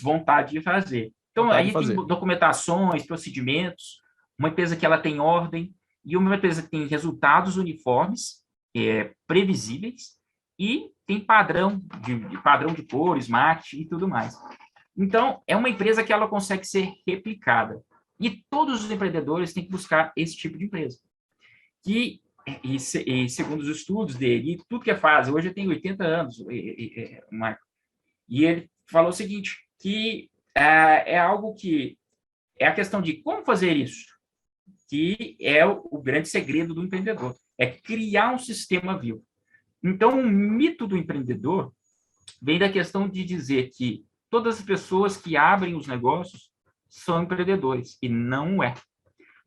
Vontade de fazer. Então, aí tem documentações, procedimentos, uma empresa que ela tem ordem, e uma empresa que tem resultados uniformes, previsíveis, e tem padrão de cores, marketing e tudo mais. Então, é uma empresa que ela consegue ser replicada. E todos os empreendedores têm que buscar esse tipo de empresa. E segundo os estudos dele, e tudo que faz, hoje ele tem 80 anos, Marco, e ele falou o seguinte, que é algo que é a questão de como fazer isso, que é o grande segredo do empreendedor, é criar um sistema vivo. Então, o mito do empreendedor vem da questão de dizer que todas as pessoas que abrem os negócios são empreendedores, e não é.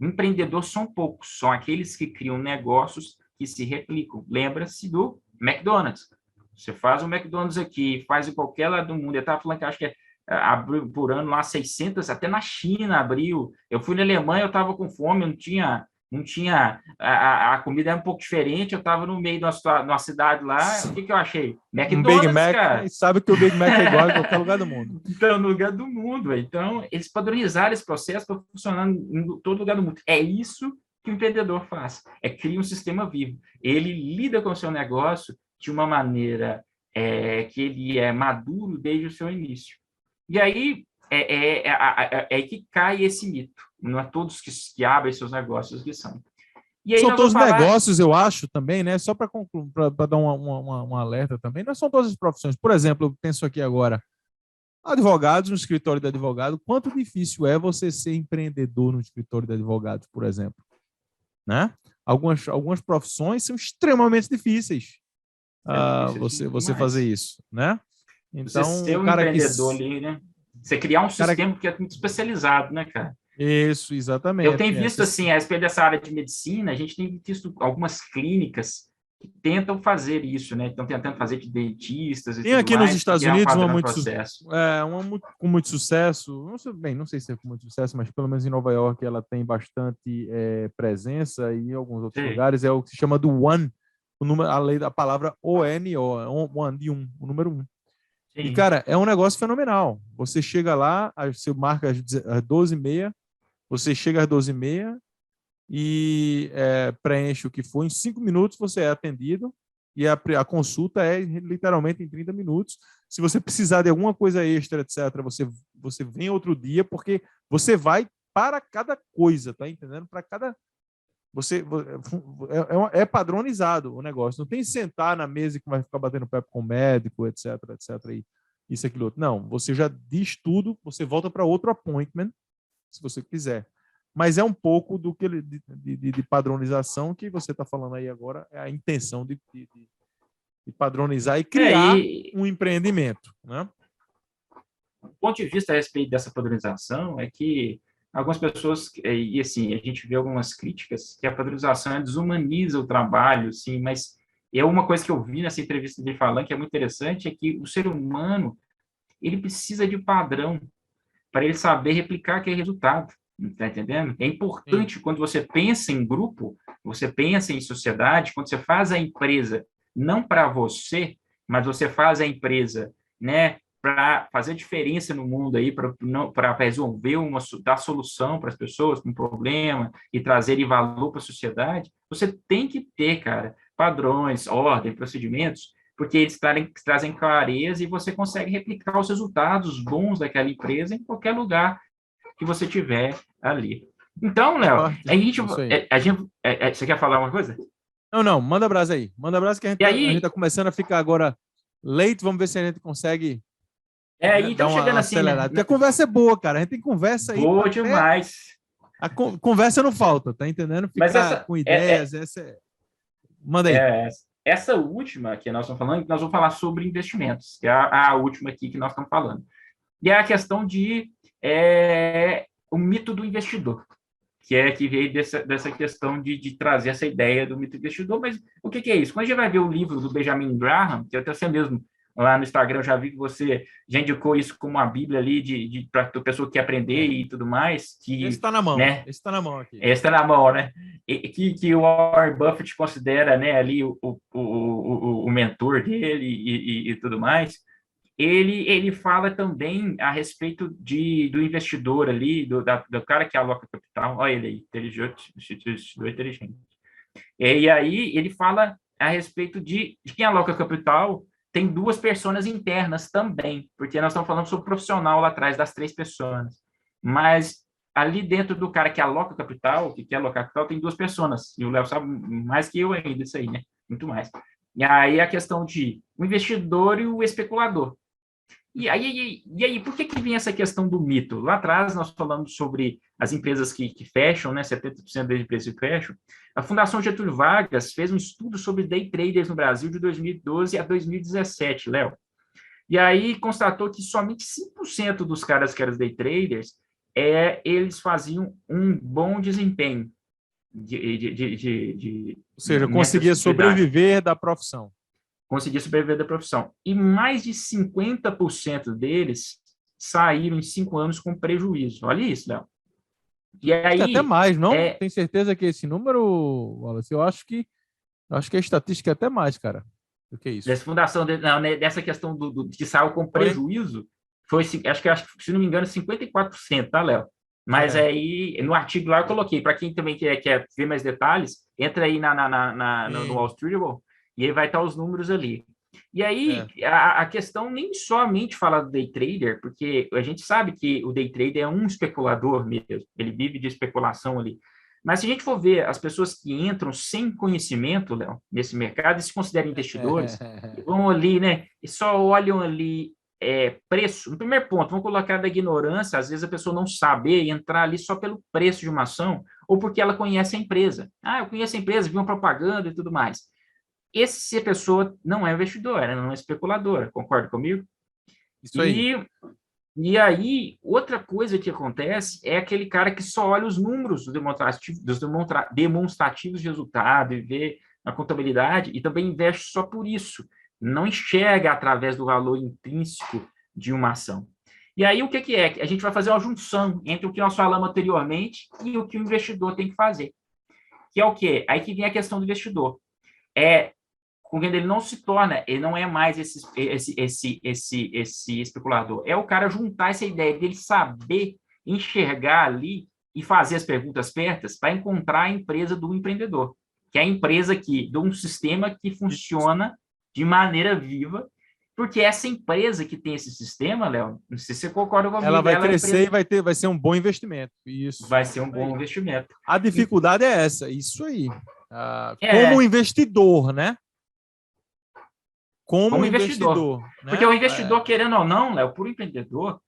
Empreendedores são poucos, são aqueles que criam negócios que se replicam. Lembra-se do McDonald's. Você faz o McDonald's aqui, faz em qualquer lado do mundo. Eu estava falando que acho que abriu por ano lá 600, até na China abriu. Eu fui na Alemanha, eu estava com fome, não tinha a comida era um pouco diferente, eu estava no meio de uma cidade lá, o que eu achei? McDonald's, Big Mac, cara. Sabe que o Big Mac é igual em qualquer lugar do mundo. Então, no lugar do mundo. Então, eles padronizaram esse processo para funcionar em todo lugar do mundo. É isso que o empreendedor faz, cria um sistema vivo. Ele lida com o seu negócio de uma maneira que ele é maduro desde o seu início. E aí é que cai esse mito. Não é todos que abrem seus negócios que são. E aí são todos negócios, eu acho, também, né? Só para dar um alerta também, não são todas as profissões. Por exemplo, eu penso aqui agora, advogados no escritório de advogado, quanto difícil é você ser empreendedor no escritório de advogados, por exemplo, né? Algumas profissões são extremamente difíceis. Você fazer isso, né? Então, você ser um empreendedor ali, né? Você criar um sistema que é muito especializado, né, cara? Isso, exatamente. Eu tenho visto, assim, a respeito dessa área de medicina, a gente tem visto algumas clínicas que tentam fazer isso, né? Estão tentando fazer de dentistas e tem aqui nos Estados Unidos uma com muito sucesso. Não sei se é com muito sucesso, mas pelo menos em Nova York ela tem bastante presença, e em alguns outros lugares é o que se chama do One, a palavra One, de um, o número 1. Sim. E, cara, é um negócio fenomenal. Você chega lá, você marca às 12h30, você chega às 12h30 e preenche o que for. Em 5 minutos você é atendido e a consulta é literalmente em 30 minutos. Se você precisar de alguma coisa extra, etc., você vem outro dia, porque você vai para cada coisa, tá entendendo? Para cada... É padronizado o negócio. Não tem sentar na mesa e vai ficar batendo papo com o médico, etc, e isso, aquilo, outro. Não, você já diz tudo, você volta para outro appointment, se você quiser. Mas é um pouco do que de padronização que você está falando aí agora, é a intenção de padronizar e criar um empreendimento, né? O ponto de vista a respeito dessa padronização é que algumas pessoas, e assim, a gente vê algumas críticas que a padronização desumaniza o trabalho, assim, mas é uma coisa que eu vi nessa entrevista dele falando, que é muito interessante, é que o ser humano, ele precisa de padrão para ele saber replicar aquele resultado, tá entendendo? É Sim. importante, quando você pensa em grupo, você pensa em sociedade, quando você faz a empresa, não para você, mas você faz a empresa, né, para fazer diferença no mundo aí, para resolver dar solução para as pessoas com um problema e trazer valor para a sociedade, você tem que ter, cara, padrões, ordem, procedimentos, porque eles trazem clareza e você consegue replicar os resultados bons daquela empresa em qualquer lugar que você tiver ali. Então, Faz Léo, parte. Isso aí. você quer falar uma coisa? Não, não, manda brasa aí. Manda brasa que E a gente aí, tá começando a ficar agora late. Vamos ver se a gente consegue, né, aí dar estamos uma chegando assim, acelerada. Porque a conversa é boa, cara. A gente tem conversa aí para boa até. demais. Conversa não falta, tá entendendo? Mas Ficar com ideias, essa é. Manda aí. essa última que nós estamos falando, nós vamos falar sobre investimentos, que é a última aqui que nós estamos falando. E é a questão de o mito do investidor, que veio dessa questão de trazer essa ideia do mito do investidor. Mas o que é isso? Quando a gente vai ver o livro do Benjamin Graham, que até você mesmo lá no Instagram eu já vi que você já indicou isso como uma bíblia ali para a pessoa que quer aprender e tudo mais, Esse que, está na mão. né, Esse está na mão aqui. esse está na mão, né? Que o Warren Buffett considera, né, ali o mentor dele e tudo mais. Ele fala também a respeito do investidor ali, do cara que aloca capital. Olha ele aí, investidor inteligente. E aí ele fala a respeito de quem aloca capital, tem duas personas internas também, porque nós estamos falando sobre o profissional lá atrás, das três pessoas. Mas ali dentro do cara que aloca capital, que quer alocar capital, tem duas pessoas. E o Léo sabe mais que eu ainda isso aí, né? Muito mais. E aí a questão de o investidor e o especulador. E aí, por que vem essa questão do mito? Lá atrás, nós falamos sobre as empresas que fecham, né? 70% das empresas que fecham. A Fundação Getúlio Vargas fez um estudo sobre day traders no Brasil de 2012 a 2017, Léo. E aí constatou que somente 5% dos caras que eram day traders, eles faziam um bom desempenho. Ou seja, conseguia sobreviver da profissão. Conseguir sobreviver da profissão. E mais de 50% deles saíram em 5 anos com prejuízo. Olha isso, Léo. E aí, até mais, não? Tem certeza que esse número, Wallace, eu acho que a estatística é até mais, cara, do que isso. Dessa fundação, dessa questão de saiu com prejuízo, foi, acho que, se não me engano, 54%, tá, Léo? Mas aí, no artigo lá eu coloquei, para quem também quer ver mais detalhes, entra aí no Wall Street Journal, e aí vai estar os números ali. E aí, a questão nem somente fala do day trader, porque a gente sabe que o day trader é um especulador mesmo, ele vive de especulação ali. Mas se a gente for ver as pessoas que entram sem conhecimento, Léo, nesse mercado, e se consideram investidores, vão ali, né, e só olham ali preço. No primeiro ponto, vamos colocar da ignorância, às vezes a pessoa não saber e entrar ali só pelo preço de uma ação, ou porque ela conhece a empresa. Ah, eu conheço a empresa, vi uma propaganda e tudo mais. Essa pessoa não é investidora, ela não é especuladora, concorda comigo? Isso aí. E aí, outra coisa que acontece é aquele cara que só olha os números demonstrativos de resultado e vê a contabilidade e também investe só por isso, não enxerga através do valor intrínseco de uma ação. E aí, o que é? A gente vai fazer uma junção entre o que nós falamos anteriormente e o que o investidor tem que fazer. Que é o quê? Aí que vem a questão do investidor. Quando ele não se torna, ele não é mais esse especulador. É o cara juntar essa ideia dele saber enxergar ali e fazer as perguntas certas para encontrar a empresa do empreendedor, que é a empresa de um sistema que funciona de maneira viva, porque essa empresa que tem esse sistema, Léo, não sei se você concorda comigo. Ela vai crescer e vai ser um bom investimento. Isso. Vai ser um bom investimento. A dificuldade é essa, isso aí. Como investidor, né? Como investidor. Né? Porque o investidor, querendo ou não, Léo, por empreendedor,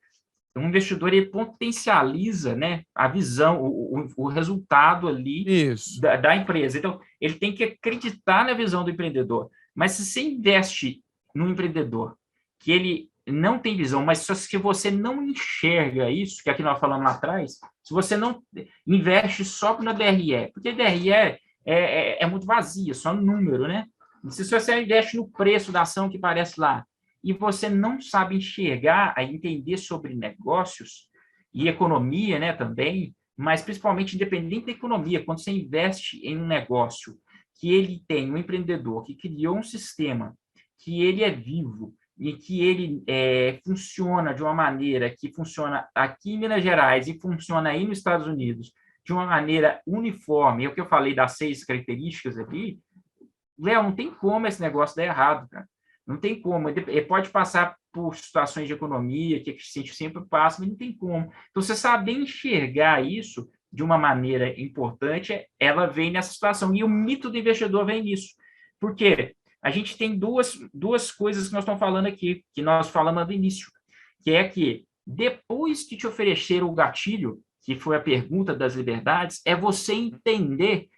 um investidor ele potencializa, né, a visão, o resultado ali da empresa. Então, ele tem que acreditar na visão do empreendedor. Mas se você investe num empreendedor que ele não tem visão, mas se você não enxerga isso, que é que nós falamos lá atrás, se você não investe só na DRE, porque DRE é muito vazia, só número, né? Se você investe no preço da ação que aparece lá, e você não sabe enxergar, entender sobre negócios e economia, né, também, mas principalmente independente da economia, quando você investe em um negócio que ele tem um empreendedor que criou um sistema, que ele é vivo, e que ele funciona de uma maneira que funciona aqui em Minas Gerais e funciona aí nos Estados Unidos de uma maneira uniforme, é o que eu falei das 6 características ali, Léo, não tem como esse negócio dar errado, cara. Não tem como. Ele pode passar por situações de economia, que a gente sempre passa, mas não tem como. Então, você saber enxergar isso de uma maneira importante, ela vem nessa situação. E o mito do investidor vem nisso. Por quê? A gente tem duas coisas que nós estamos falando aqui, que nós falamos no início, que é que depois que te oferecer o gatilho, que foi a pergunta das liberdades, é você entender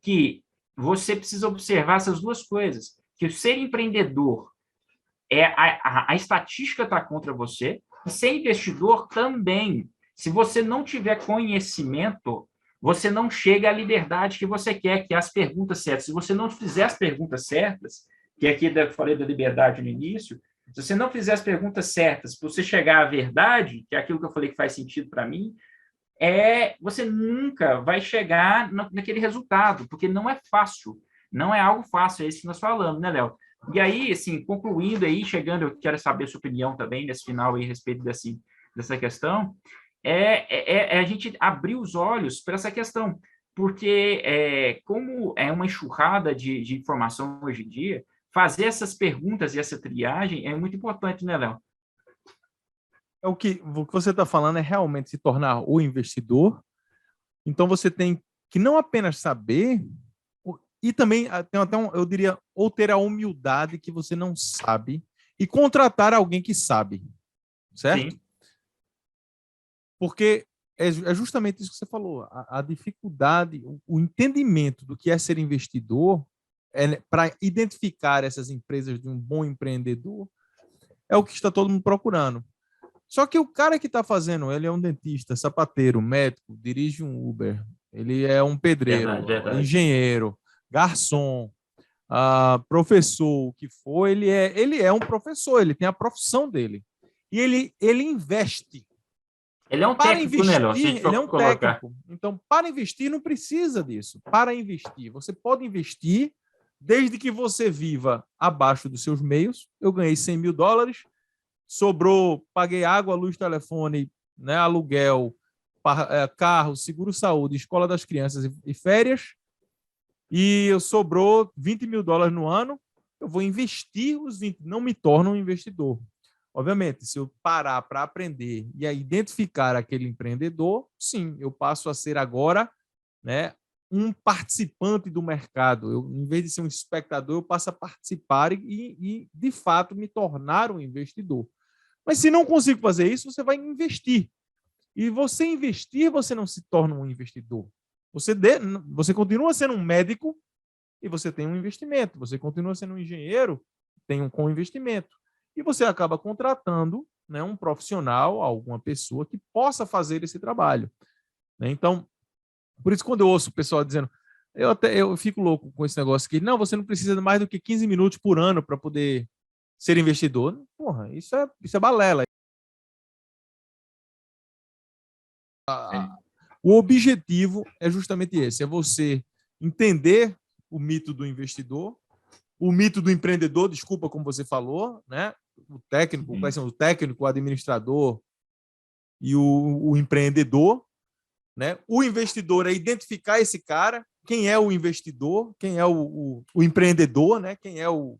que você precisa observar essas duas coisas, que o ser empreendedor, a estatística está contra você, e ser investidor também. Se você não tiver conhecimento, você não chega à liberdade que você quer, que é as perguntas certas. Se você não fizer as perguntas certas, que aqui eu falei da liberdade no início, se você não fizer as perguntas certas para você chegar à verdade, que é aquilo que eu falei que faz sentido para mim, você nunca vai chegar naquele resultado, porque não é fácil, não é algo fácil, é isso que nós falamos, né, Léo? E aí, assim, concluindo aí, chegando, eu quero saber a sua opinião também nesse final aí, a respeito dessa questão, a gente abrir os olhos para essa questão, porque como é uma enxurrada de informação hoje em dia, fazer essas perguntas e essa triagem é muito importante, né, Léo? O que você está falando é realmente se tornar o investidor. Então, você tem que não apenas saber, e também, tem até eu diria, ou ter a humildade que você não sabe e contratar alguém que sabe, certo? Sim. Porque é justamente isso que você falou, a dificuldade, o entendimento do que é ser investidor, para identificar essas empresas de um bom empreendedor, é o que está todo mundo procurando. Só que o cara que está fazendo, ele é um dentista, sapateiro, médico, dirige um Uber, ele é um pedreiro, Verdade. engenheiro, garçom, professor, o que for, ele é um professor, ele tem a profissão dele. E ele investe. Ele é um Para técnico, né, Léo? Se a investir, gente ele for é um colocar. técnico. Então, para investir, não precisa disso. Para investir, você pode investir desde que você viva abaixo dos seus meios. Eu ganhei $100.000, sobrou, paguei água, luz, telefone, né, aluguel, carro, seguro-saúde, escola das crianças e férias, e sobrou $20.000 no ano, eu vou investir os 20, não me torno um investidor. Obviamente, se eu parar para aprender e identificar aquele empreendedor, sim, eu passo a ser agora, né, um participante do mercado. Eu, em vez de ser um espectador, eu passo a participar de fato, me tornar um investidor. Mas se não consigo fazer isso, você vai investir. E você investir, você não se torna um investidor. Você continua sendo um médico e você tem um investimento. Você continua sendo um engenheiro, tem um investimento. E você acaba contratando, né, um profissional, alguma pessoa que possa fazer esse trabalho. Né? Então, por isso, quando eu ouço o pessoal dizendo, eu fico louco com esse negócio que não, você não precisa de mais do que 15 minutos por ano para poder ser investidor. Porra, isso é balela. O objetivo é justamente esse, é você entender o mito do investidor, o mito do empreendedor, desculpa, como você falou, né? O técnico, quais são o técnico, o administrador e o empreendedor, né? O investidor é identificar esse cara, quem é o investidor, quem é o empreendedor, né? Quem é o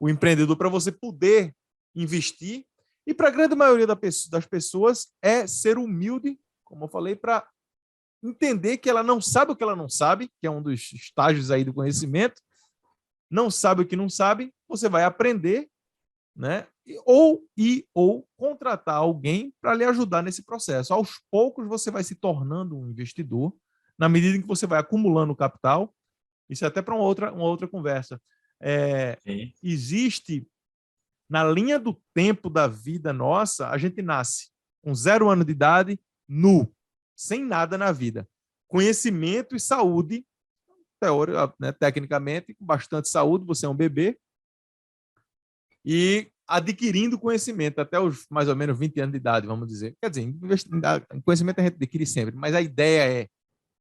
empreendedor para você poder investir. E para a grande maioria das pessoas é ser humilde, como eu falei, para entender que ela não sabe o que ela não sabe, que é um dos estágios aí do conhecimento, não sabe o que não sabe, você vai aprender, né? Ou contratar alguém para lhe ajudar nesse processo. Aos poucos você vai se tornando um investidor, na medida em que você vai acumulando capital. Isso é até para uma outra conversa. Existe Na linha do tempo da vida nossa, a gente nasce com 0 ano de idade, nu, sem nada na vida. Conhecimento e saúde, né, tecnicamente, com bastante saúde, você é um bebê, e adquirindo conhecimento até os mais ou menos 20 anos de idade, vamos dizer. Quer dizer, conhecimento a gente adquire sempre, mas a ideia é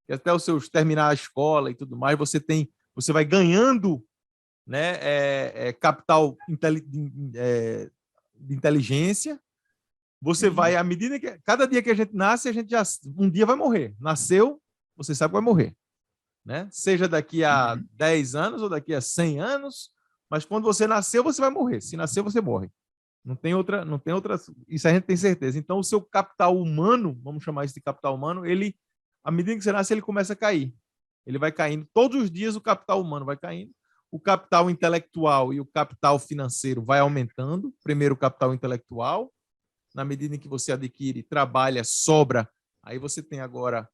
que até os seus terminar a escola e tudo mais, você vai ganhando, né, capital de inteligência. Você vai, à medida que cada dia que a gente nasce, a gente já um dia vai morrer. Nasceu, você sabe que vai morrer, né? Seja daqui a 10 anos ou daqui a 100 anos, mas quando você nasceu, você vai morrer. Se nasceu, você morre. Não tem outra, isso a gente tem certeza. Então, o seu capital humano, vamos chamar isso de capital humano, ele, à medida que você nasce, ele começa a cair. Ele vai caindo. Todos os dias o capital humano vai caindo. O capital intelectual e o capital financeiro vai aumentando. Primeiro o capital intelectual, na medida em que você adquire, trabalha, sobra, aí você tem agora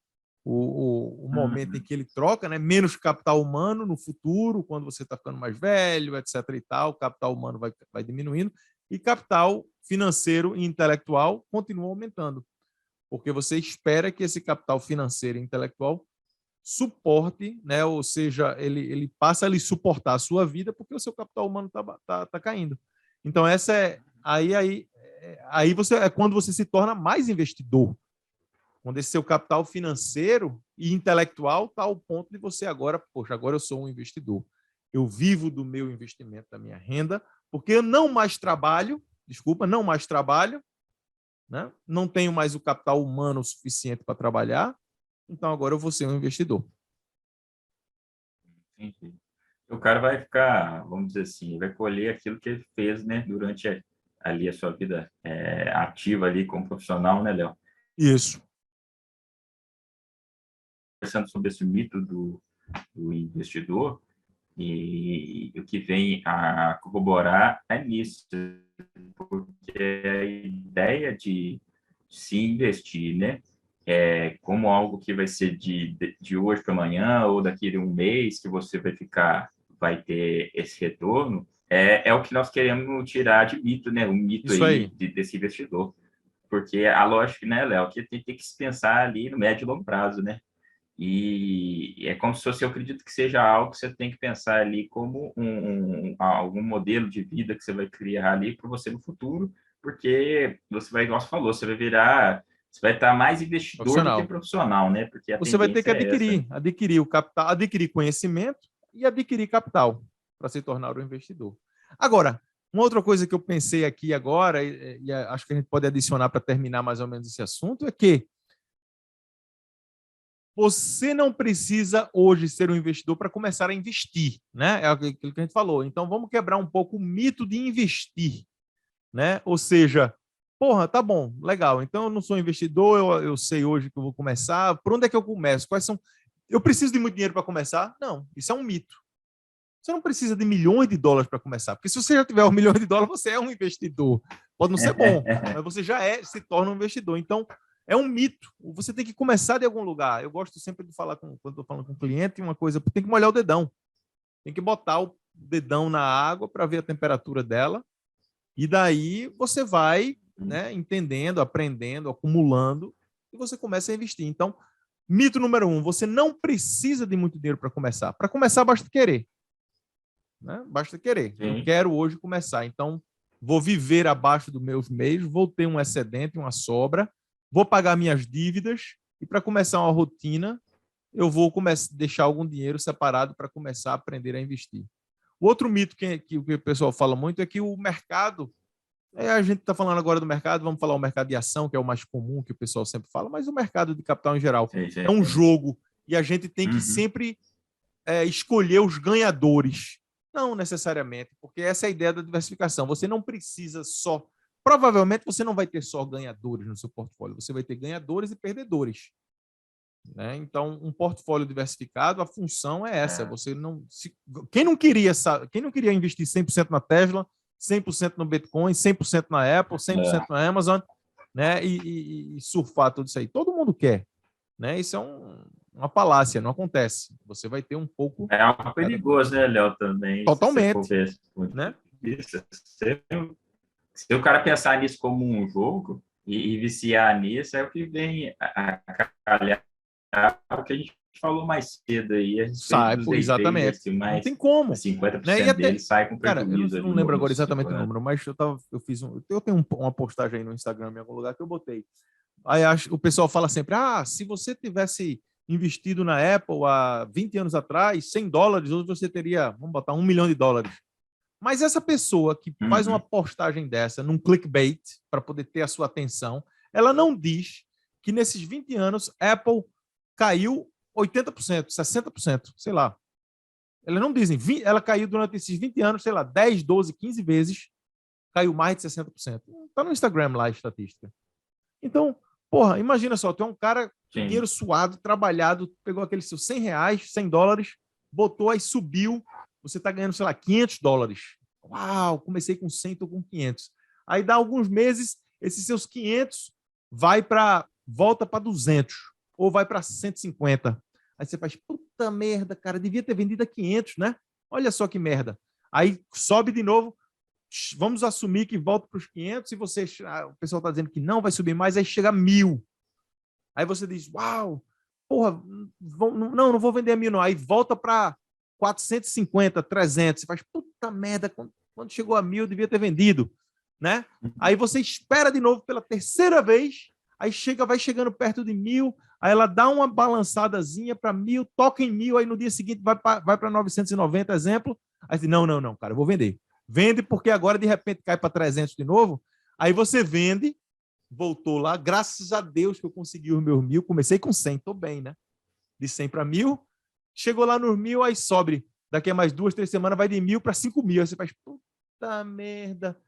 o momento em que ele troca, né? Menos capital humano no futuro, quando você está ficando mais velho, etc. e tal, o capital humano vai diminuindo, e capital financeiro e intelectual continua aumentando, porque você espera que esse capital financeiro e intelectual suporte, né? Ou seja, ele passa a lhe suportar a sua vida, porque o seu capital humano tá caindo. Então, essa é aí você é quando você se torna mais investidor, quando esse seu capital financeiro e intelectual está ao ponto de você agora, poxa, agora eu sou um investidor. Eu vivo do meu investimento, da minha renda, porque eu não mais trabalho, né? Não tenho mais o capital humano suficiente para trabalhar, então agora eu vou ser um investidor. Entendi. O cara vai ficar, vamos dizer assim, vai colher aquilo que ele fez, né, durante ali a sua vida ativa ali como profissional, né, Léo? Isso. Conversando sobre esse mito do investidor, e o que vem a corroborar é nisso, porque a ideia de se investir, né, como algo que vai ser de hoje para amanhã ou daqui a um mês que você vai ter esse retorno, é o que nós queremos tirar de mito, né, o mito aí desse investidor. Porque a lógica, né, Léo, que tem que se pensar ali no médio e longo prazo, né? E é como se fosse, eu acredito que seja algo que você tem que pensar ali como algum modelo de vida que você vai criar ali para você no futuro, porque você vai, igual você falou, você vai estar mais investidor do que profissional, né? Porque a você vai ter que adquirir, adquirir o capital, adquirir conhecimento e adquirir capital para se tornar um investidor. Agora, uma outra coisa que eu pensei aqui agora, e acho que a gente pode adicionar para terminar mais ou menos esse assunto, é que você não precisa hoje ser um investidor para começar a investir, né? É aquilo que a gente falou. Então, vamos quebrar um pouco o mito de investir, né? Ou seja, porra, tá bom, legal. Então, eu não sou investidor, eu sei hoje que eu vou começar. Por onde é que eu começo? Eu preciso de muito dinheiro para começar? Não, isso é um mito. Você não precisa de milhões de dólares para começar, porque se você já tiver $1 milhão, você é um investidor. Pode não ser bom, mas você já se torna um investidor. Então, é um mito. Você tem que começar de algum lugar. Eu gosto sempre de falar, quando estou falando com o cliente, uma coisa, tem que molhar o dedão. Tem que botar o dedão na água para ver a temperatura dela. E daí você vai, né, entendendo, aprendendo, acumulando, e você começa a investir. Então, mito número 1, você não precisa de muito dinheiro para começar. Para começar, basta querer. Né? Basta querer. Sim. Eu quero hoje começar. Então, vou viver abaixo dos meus meios, vou ter um excedente, uma sobra, vou pagar minhas dívidas e para começar uma rotina, eu vou deixar algum dinheiro separado para começar a aprender a investir. O outro mito que o pessoal fala muito é que o mercado, a gente está falando agora do mercado, vamos falar o mercado de ação, que é o mais comum, que o pessoal sempre fala, mas o mercado de capital em geral é um jogo e a gente tem que sempre escolher os ganhadores. Não necessariamente, porque essa é a ideia da diversificação. Você não precisa só... Provavelmente você não vai ter só ganhadores no seu portfólio, você vai ter ganhadores e perdedores. Né? Então, um portfólio diversificado, a função é essa. Você não, quem não queria investir 100% na Tesla, 100% no Bitcoin, 100% na Apple, 100% na Amazon, né? E surfar tudo isso aí? Todo mundo quer. Né? Isso é uma falácia, não acontece. Você vai ter um pouco... É algo perigoso, né, Léo, também. Totalmente. Né? Isso, Se o cara pensar nisso como um jogo e viciar nisso, é o que vem a calhar o que a gente falou mais cedo aí a respeito Sai, dos pô, day exatamente. traders, que Não tem mais de como. Né? E 50% até, deles sai com cara, eu prejuízo não ali lembro no agora ciclo, exatamente o né? número, mas eu tenho uma postagem aí no Instagram em algum lugar que eu botei. Aí o pessoal fala sempre: se você tivesse investido na Apple há 20 anos atrás, $100, hoje você teria, vamos botar, $1 milhão. Mas essa pessoa que faz uma Uhum. postagem dessa num clickbait para poder ter a sua atenção, ela não diz que nesses 20 anos Apple caiu 80%, 60%, sei lá. Elas não dizem, ela caiu durante esses 20 anos, sei lá, 10, 12, 15 vezes, caiu mais de 60%. Está no Instagram lá a estatística. Então, porra, imagina só, tu é um cara, Sim. dinheiro suado, trabalhado, pegou aqueles seus R$ 100, $100, botou, aí subiu, você está ganhando, sei lá, $500. Uau, comecei com 100, estou com 500. Aí dá alguns meses, esses seus 500 volta para 200 ou vai para 150. Aí você faz, puta merda, cara, devia ter vendido a 500, né? Olha só que merda. Aí sobe de novo, vamos assumir que volta para os 500 e você, o pessoal está dizendo que não vai subir mais, aí chega a 1.000. Aí você diz, uau, porra, não vou vender a 1.000 não. Aí volta para 450, 300. Você faz, puta merda, quando chegou a 1.000 devia ter vendido, né? Aí você espera de novo pela terceira vez, aí vai chegando perto de 1.000, aí ela dá uma balançadazinha para 1.000, toca em 1.000, aí no dia seguinte vai para 990, exemplo. Aí diz, não, cara, eu vou vender. Vende porque agora de repente cai para 300 de novo. Aí você vende, voltou lá, graças a Deus que eu consegui os meus 1.000. Comecei com 100, tô bem, né? De 100 para 1.000, chegou lá nos 1.000, aí sobe. Daqui a mais 2, 3 semanas vai de 1.000 para 5.000. Aí você faz, puta merda,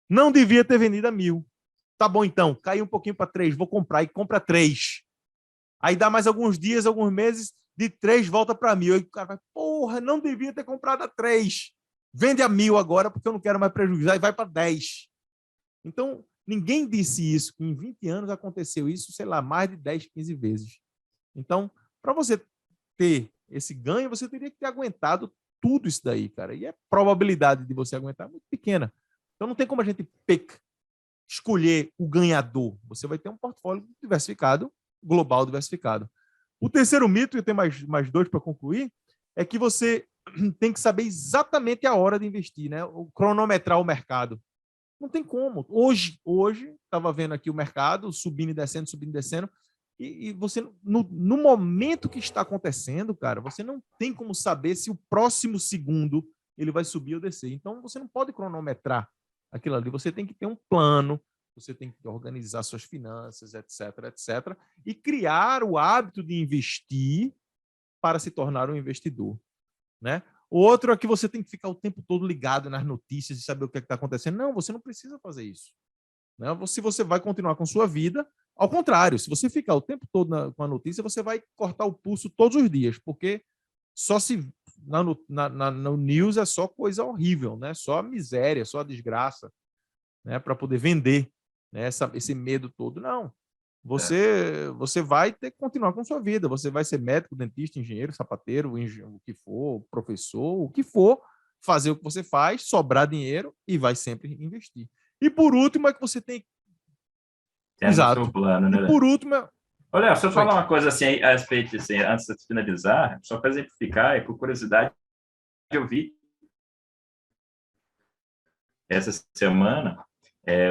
não devia ter vendido a 1.000. Tá bom então, caiu um pouquinho para 3, vou comprar, e compra 3. Aí dá mais alguns dias, alguns meses, de 3 volta para 1.000. Aí o cara vai, porra, não devia ter comprado a 3. Vende a 1.000 agora porque eu não quero mais prejuízo. Aí vai para 10. Então, ninguém disse isso. Em 20 anos aconteceu isso, sei lá, mais de 10, 15 vezes. Então, para você ter esse ganho, você teria que ter aguentado tudo isso daí, cara. E a probabilidade de você aguentar é muito pequena. Então, não tem como a gente escolher o ganhador. Você vai ter um portfólio diversificado, global diversificado. O terceiro mito, e eu tenho mais dois para concluir, é que você tem que saber exatamente a hora de investir, né? O cronometrar o mercado. Não tem como. Hoje estava vendo aqui o mercado subindo e descendo, e você, no momento que está acontecendo, cara, você não tem como saber se o próximo segundo ele vai subir ou descer. Então, você não pode cronometrar aquilo ali. Você tem que ter um plano, você tem que organizar suas finanças, etc, etc, e criar o hábito de investir para se tornar um investidor, né? O outro é que você tem que ficar o tempo todo ligado nas notícias e saber o que está acontecendo. Não, você não precisa fazer isso, né? Se você vai continuar com sua vida, ao contrário, se você ficar o tempo todo com a notícia, você vai cortar o pulso todos os dias, porque só se no news é só coisa horrível, né? Só miséria, só desgraça, né? Para poder vender, né? Esse medo todo. Não. Você vai ter que continuar com sua vida. Você vai ser médico, dentista, engenheiro, sapateiro, o que for, professor, o que for, fazer o que você faz, sobrar dinheiro e vai sempre investir. E por último é que você tem. Tendo o seu Exato. plano, E né? por último é. Olha, se eu Oi. falar uma coisa assim a respeito, assim, antes de finalizar, só para exemplificar, e por curiosidade, eu vi essa semana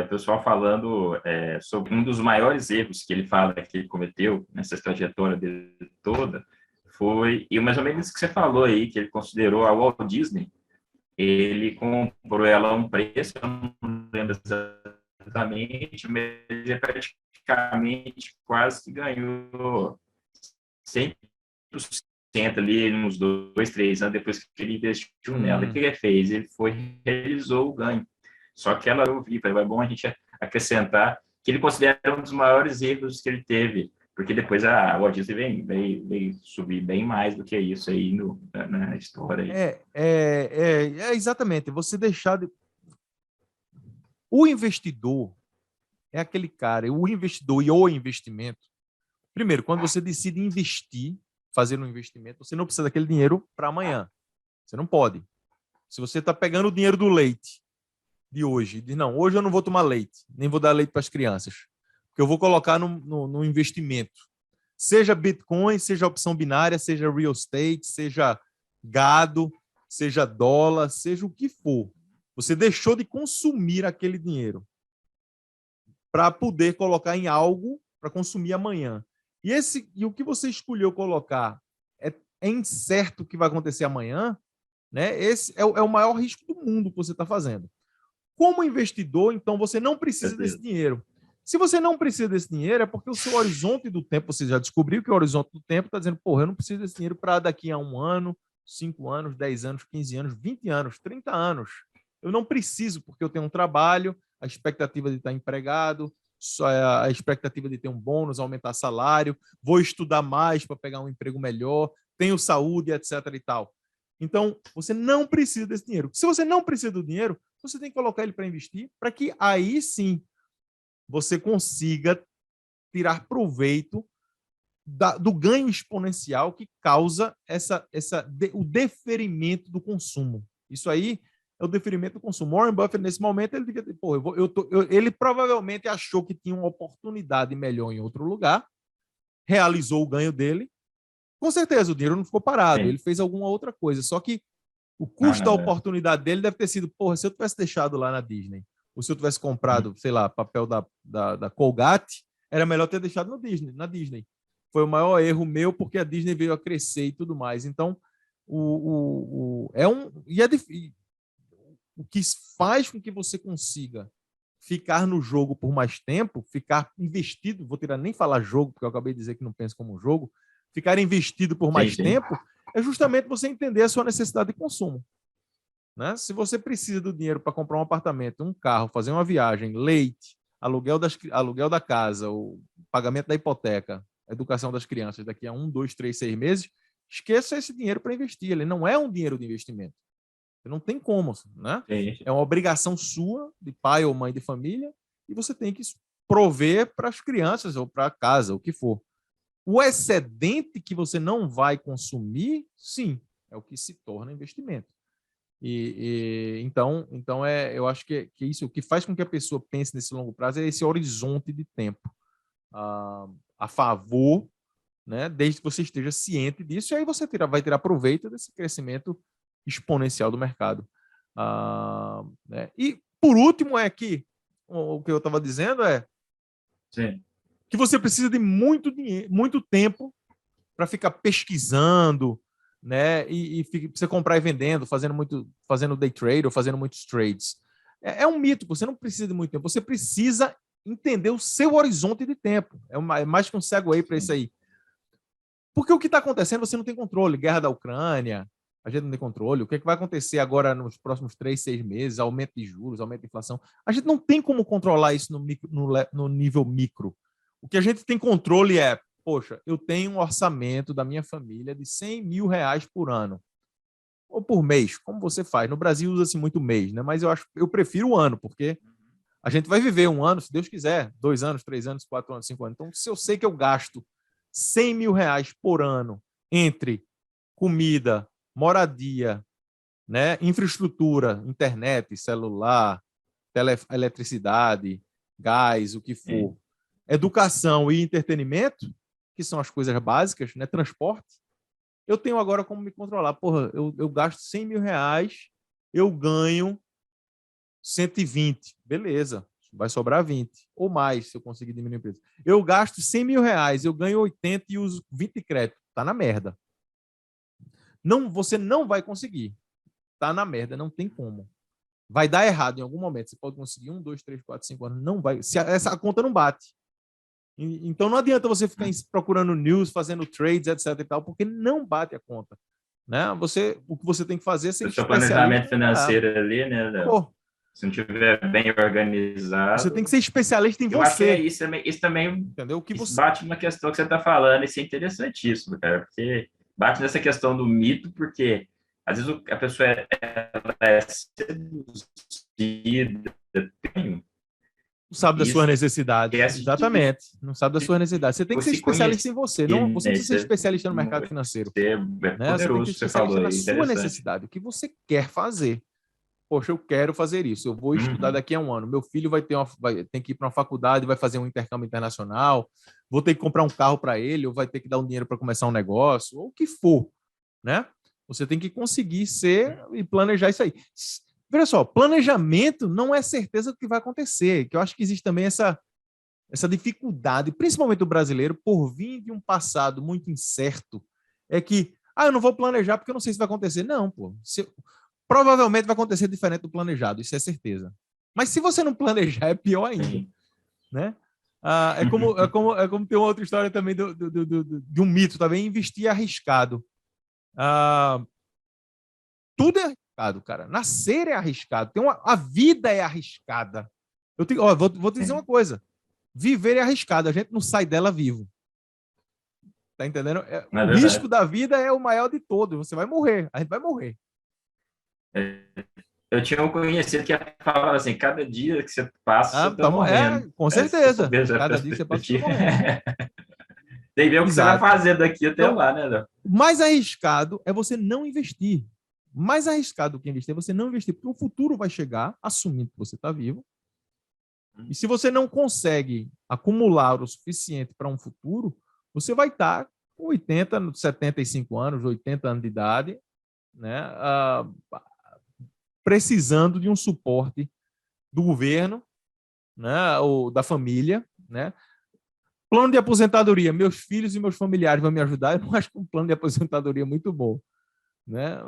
o pessoal falando sobre um dos maiores erros que ele fala que ele cometeu nessa trajetória dele toda, e mais ou menos isso que você falou aí, que ele considerou a Walt Disney, ele comprou ela a um preço, eu não lembro exatamente, mas ele praticamente quase que ganhou 100% ali, uns 2, 3 anos depois que ele investiu nela. E o que ele fez? Ele realizou o ganho. Só que ela, eu vi, é bom a gente acrescentar que ele considera um dos maiores erros que ele teve, porque depois a Walt Disney veio subir bem mais do que isso aí na história. Aí. Exatamente. Você deixar de. O investidor é aquele cara, o investidor e o investimento. Primeiro, quando você decide investir, fazer um investimento, você não precisa daquele dinheiro para amanhã. Você não pode. Se você está pegando o dinheiro do leite de hoje. Diz, não, hoje eu não vou tomar leite, nem vou dar leite para as crianças, porque eu vou colocar no investimento. Seja Bitcoin, seja opção binária, seja real estate, seja gado, seja dólar, seja o que for. Você deixou de consumir aquele dinheiro para poder colocar em algo para consumir amanhã. E o que você escolheu colocar é incerto o que vai acontecer amanhã, né? Esse é o maior risco do mundo que você está fazendo. Como investidor, então, você não precisa desse dinheiro. Se você não precisa desse dinheiro, é porque o seu horizonte do tempo, você já descobriu que o horizonte do tempo está dizendo, porra, eu não preciso desse dinheiro para daqui a 1 ano, 5 anos, 10 anos, 15 anos, 20 anos, 30 anos. Eu não preciso, porque eu tenho um trabalho, a expectativa de estar empregado, a expectativa de ter um bônus, aumentar salário, vou estudar mais para pegar um emprego melhor, tenho saúde, etc. e tal. Então, você não precisa desse dinheiro. Se você não precisa do dinheiro, você tem que colocar ele para investir, para que aí sim você consiga tirar proveito do ganho exponencial que causa o deferimento do consumo. Isso aí é o deferimento do consumo. Warren Buffett, nesse momento, ele devia ter, ele provavelmente achou que tinha uma oportunidade melhor em outro lugar, realizou o ganho dele. Com certeza, o dinheiro não ficou parado, ele fez alguma outra coisa. Só que o custo da oportunidade dele deve ter sido, porra, se eu tivesse deixado lá na Disney, ou se eu tivesse comprado, sei lá, papel da Colgate, era melhor ter deixado na Disney. Foi o maior erro meu, porque a Disney veio a crescer e tudo mais. Então, o que faz com que você consiga ficar no jogo por mais tempo, ficar investido, vou tirar nem falar jogo, porque eu acabei de dizer que não penso como um jogo, ficar investido por mais tempo, é justamente você entender a sua necessidade de consumo. Né? Se você precisa do dinheiro para comprar um apartamento, um carro, fazer uma viagem, leite, aluguel da casa, o pagamento da hipoteca, a educação das crianças daqui a 1, 2, 3, 6 meses, esqueça esse dinheiro para investir. Ele não é um dinheiro de investimento. Você não tem como, né? É uma obrigação sua, de pai ou mãe de família, e você tem que prover para as crianças ou para a casa, o que for. O excedente que você não vai consumir, sim, é o que se torna investimento. Então eu acho que isso, o que faz com que a pessoa pense nesse longo prazo é esse horizonte de tempo a favor, né, desde que você esteja ciente disso, e aí você vai tirar proveito desse crescimento exponencial do mercado. Né? E, por último, o que eu estava dizendo que você precisa de muito dinheiro, muito tempo para ficar pesquisando, né? E você comprar e vendendo, fazendo day trade ou fazendo muitos trades. É um mito, você não precisa de muito tempo, você precisa entender o seu horizonte de tempo. É mais que um segue para isso aí. Porque o que está acontecendo, você não tem controle. Guerra da Ucrânia, a gente não tem controle. O que vai acontecer agora nos próximos 3, 6 meses? Aumento de juros, aumento de inflação. A gente não tem como controlar isso no nível micro. O que a gente tem controle é, poxa, eu tenho um orçamento da minha família de R$100 mil por ano. Ou por mês, como você faz. No Brasil usa-se muito mês, né? Mas eu prefiro o ano, porque a gente vai viver um ano, se Deus quiser, 2 anos, 3 anos, 4 anos, 5 anos. Então, se eu sei que eu gasto R$100 mil por ano entre comida, moradia, né, infraestrutura, internet, celular, eletricidade, gás, o que for, educação e entretenimento, que são as coisas básicas, né, transporte, eu tenho agora como me controlar. Porra, eu gasto R$100 mil, eu ganho 120, beleza, vai sobrar 20 ou mais se eu conseguir diminuir o preço. Eu gasto R$100 mil, eu ganho 80 e uso 20 de crédito. Tá na merda. Não, você não vai conseguir. Tá na merda, não tem como. Vai dar errado em algum momento. Você pode conseguir 1, 2, 3, 4, 5 anos. Não vai. Essa conta não bate. Então não adianta você ficar procurando news, fazendo trades, etc. e tal, porque não bate a conta. Né? O que você tem que fazer é ser especialista. O seu planejamento financeiro ali, né, Léo? Se não estiver bem organizado. Você tem que ser especialista em você. Eu acho que isso também entendeu? bate numa questão que você está falando, isso é interessantíssimo, cara, porque bate nessa questão do mito, porque às vezes a pessoa é seduzida, não sabe da sua necessidade. Exatamente. Não sabe da sua necessidade. Você tem que ser especialista em você. Não, você precisa ser especialista no mercado financeiro. É poderoso, você tem que ser especialista na sua necessidade. O que você quer fazer. poxa, eu quero fazer isso, eu vou estudar daqui a um ano, meu filho tem que ir para uma faculdade, vai fazer um intercâmbio internacional, vou ter que comprar um carro para ele, ou vai ter que dar um dinheiro para começar um negócio, ou o que for, né? Você tem que conseguir ser e planejar isso aí. Veja só, planejamento não é certeza do que vai acontecer, que eu acho que existe também essa dificuldade, principalmente do brasileiro, por vir de um passado muito incerto, é que, eu não vou planejar porque eu não sei se vai acontecer. Não, pô. Provavelmente vai acontecer diferente do planejado, isso é certeza. Mas se você não planejar, é pior ainda, né? É como tem uma outra história também de um mito também, investir arriscado. Tudo é arriscado, cara. Nascer é arriscado. A vida é arriscada. Vou te dizer uma coisa. Viver é arriscado. A gente não sai dela vivo. Tá entendendo? O risco da vida é o maior de todos. Você vai morrer. A gente vai morrer. Eu tinha um conhecido que falava assim, cada dia que você passa, você tá morrendo. Com certeza. Cada dia que você passa, você tá morrendo. Tem que ver o que você vai fazer daqui até lá, né, Léo? Mais arriscado é você não investir. Mais arriscado do que investir é você não investir, porque o futuro vai chegar, assumindo que você está vivo. E se você não consegue acumular o suficiente para um futuro, você vai estar com 80, 75 anos, 80 anos de idade, né, precisando de um suporte do governo, né, ou da família, né? Plano de aposentadoria, meus filhos e meus familiares vão me ajudar. Eu não acho que um plano de aposentadoria é muito bom, né?